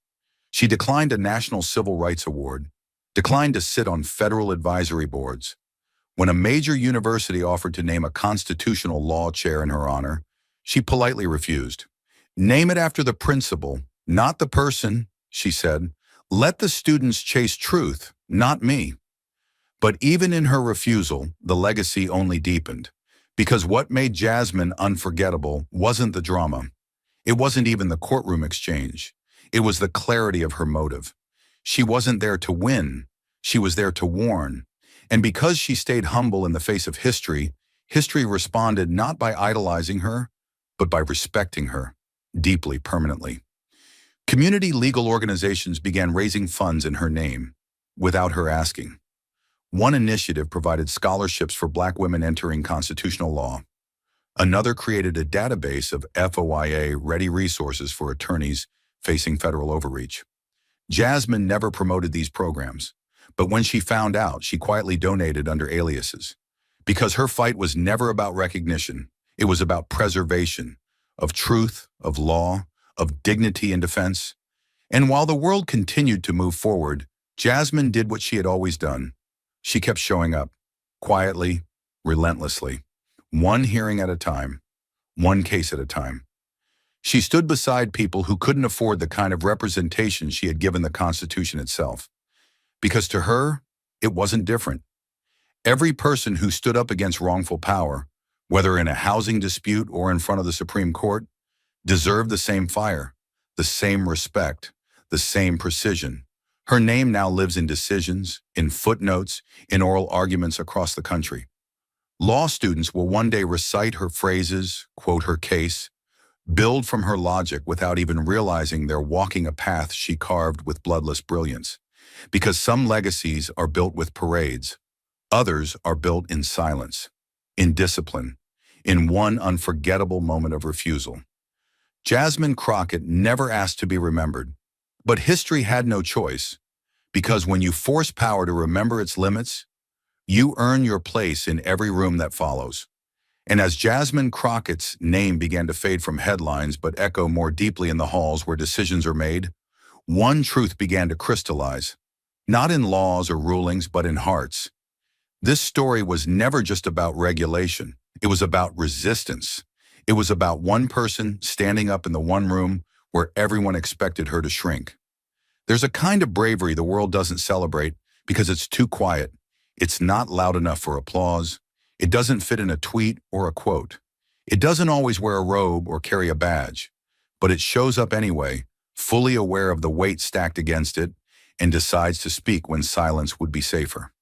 A: She declined a National Civil Rights Award, declined to sit on federal advisory boards. When a major university offered to name a constitutional law chair in her honor, she politely refused. "Name it after the principal, not the person," she said. "Let the students chase truth, not me." But even in her refusal, the legacy only deepened. Because what made Jasmine unforgettable wasn't the drama. It wasn't even the courtroom exchange. It was the clarity of her motive. She wasn't there to win. She was there to warn. And because she stayed humble in the face of history, history responded not by idolizing her, but by respecting her, deeply, permanently. Community legal organizations began raising funds in her name, without her asking. One initiative provided scholarships for Black women entering constitutional law. Another created a database of FOIA-ready resources for attorneys facing federal overreach. Jasmine never promoted these programs, but when she found out, she quietly donated under aliases. Because her fight was never about recognition, it was about preservation of truth, of law, of dignity and defense. And while the world continued to move forward, Jasmine did what she had always done. She kept showing up, quietly, relentlessly, one hearing at a time, one case at a time. She stood beside people who couldn't afford the kind of representation she had given the Constitution itself. Because to her, it wasn't different. Every person who stood up against wrongful power, whether in a housing dispute or in front of the Supreme Court, deserved the same fire, the same respect, the same precision. Her name now lives in decisions, in footnotes, in oral arguments across the country. Law students will one day recite her phrases, quote her case, build from her logic without even realizing they're walking a path she carved with bloodless brilliance. Because some legacies are built with parades, others are built in silence, in discipline, in one unforgettable moment of refusal. Jasmine Crockett never asked to be remembered, but history had no choice, because when you force power to remember its limits, you earn your place in every room that follows. And as Jasmine Crockett's name began to fade from headlines but echo more deeply in the halls where decisions are made, one truth began to crystallize, not in laws or rulings but in hearts. This story was never just about regulation. It was about resistance. It was about one person standing up in the one room where everyone expected her to shrink. There's a kind of bravery the world doesn't celebrate because it's too quiet. It's not loud enough for applause. It doesn't fit in a tweet or a quote. It doesn't always wear a robe or carry a badge, but it shows up anyway, fully aware of the weight stacked against it, and decides to speak when silence would be safer.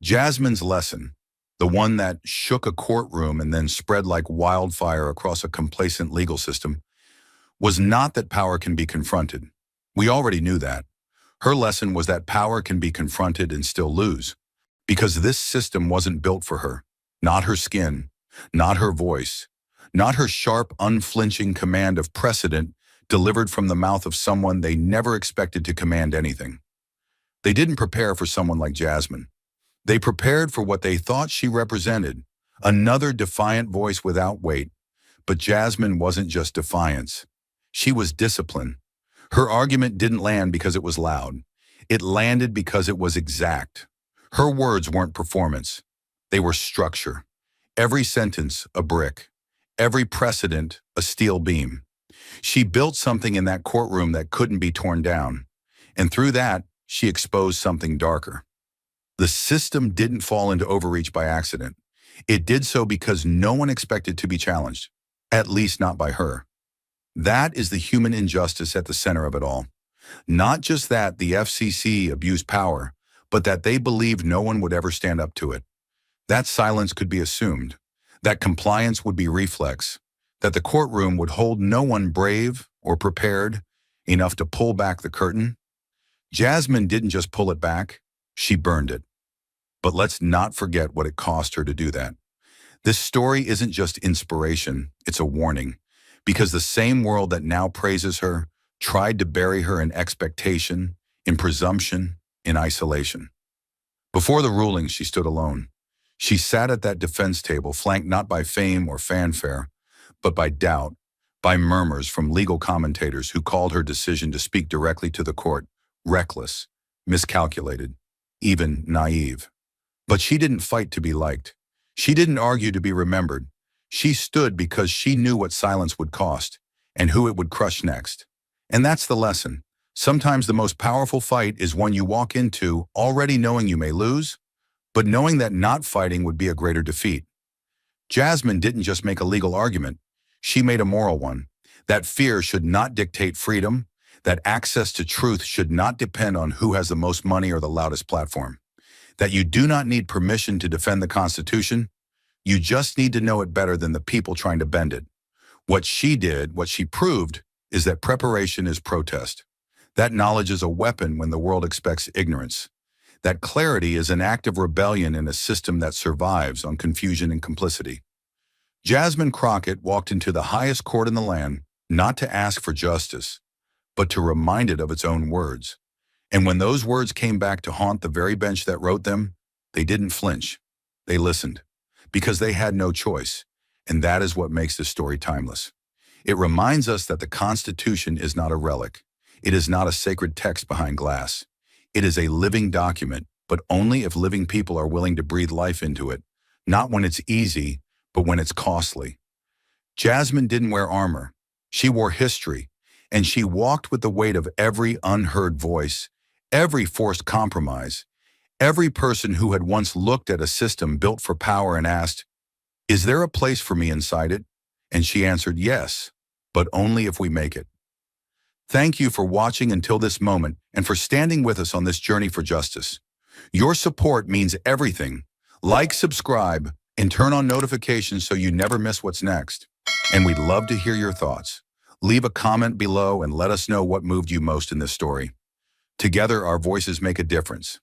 A: Jasmine's lesson, the one that shook a courtroom and then spread like wildfire across a complacent legal system, was not that power can be confronted. We already knew that. Her lesson was that power can be confronted and still lose, because this system wasn't built for her. Not her skin, not her voice, not her sharp, unflinching command of precedent delivered from the mouth of someone they never expected to command anything. They didn't prepare for someone like Jasmine. They prepared for what they thought she represented, another defiant voice without weight. But Jasmine wasn't just defiance. She was discipline. Her argument didn't land because it was loud. It landed because it was exact. Her words weren't performance. They were structure. Every sentence, a brick. Every precedent, a steel beam. She built something in that courtroom that couldn't be torn down. And through that, she exposed something darker. The system didn't fall into overreach by accident. It did so because no one expected to be challenged, at least not by her. That is the human injustice at the center of it all. Not just that the FCC abused power, but that they believed no one would ever stand up to it. That silence could be assumed, that compliance would be reflex, that the courtroom would hold no one brave or prepared enough to pull back the curtain. Jasmine didn't just pull it back, she burned it. But let's not forget what it cost her to do that. This story isn't just inspiration, it's a warning. Because the same world that now praises her tried to bury her in expectation, in presumption, in isolation. Before the ruling, she stood alone. She sat at that defense table, flanked not by fame or fanfare, but by doubt, by murmurs from legal commentators who called her decision to speak directly to the court reckless, miscalculated, even naive. But she didn't fight to be liked. She didn't argue to be remembered. She stood because she knew what silence would cost and who it would crush next. And that's the lesson. Sometimes the most powerful fight is one you walk into already knowing you may lose, but knowing that not fighting would be a greater defeat. Jasmine didn't just make a legal argument. She made a moral one. That fear should not dictate freedom, that access to truth should not depend on who has the most money or the loudest platform, that you do not need permission to defend the Constitution. You just need to know it better than the people trying to bend it. What she did, what she proved, is that preparation is protest. That knowledge is a weapon when the world expects ignorance. That clarity is an act of rebellion in a system that survives on confusion and complicity. Jasmine Crockett walked into the highest court in the land, not to ask for justice, but to remind it of its own words. And when those words came back to haunt the very bench that wrote them, they didn't flinch. They listened. Because they had no choice, and that is what makes this story timeless. It reminds us that the Constitution is not a relic. It is not a sacred text behind glass. It is a living document, but only if living people are willing to breathe life into it, not when it's easy, but when it's costly. Jasmine didn't wear armor. She wore history, and she walked with the weight of every unheard voice, every forced compromise, every person who had once looked at a system built for power and asked, "Is there a place for me inside it?" And she answered, "Yes, but only if we make it." Thank you for watching until this moment and for standing with us on this journey for justice. Your support means everything. Like, subscribe, and turn on notifications so you never miss what's next. And we'd love to hear your thoughts. Leave a comment below and let us know what moved you most in this story. Together, our voices make a difference.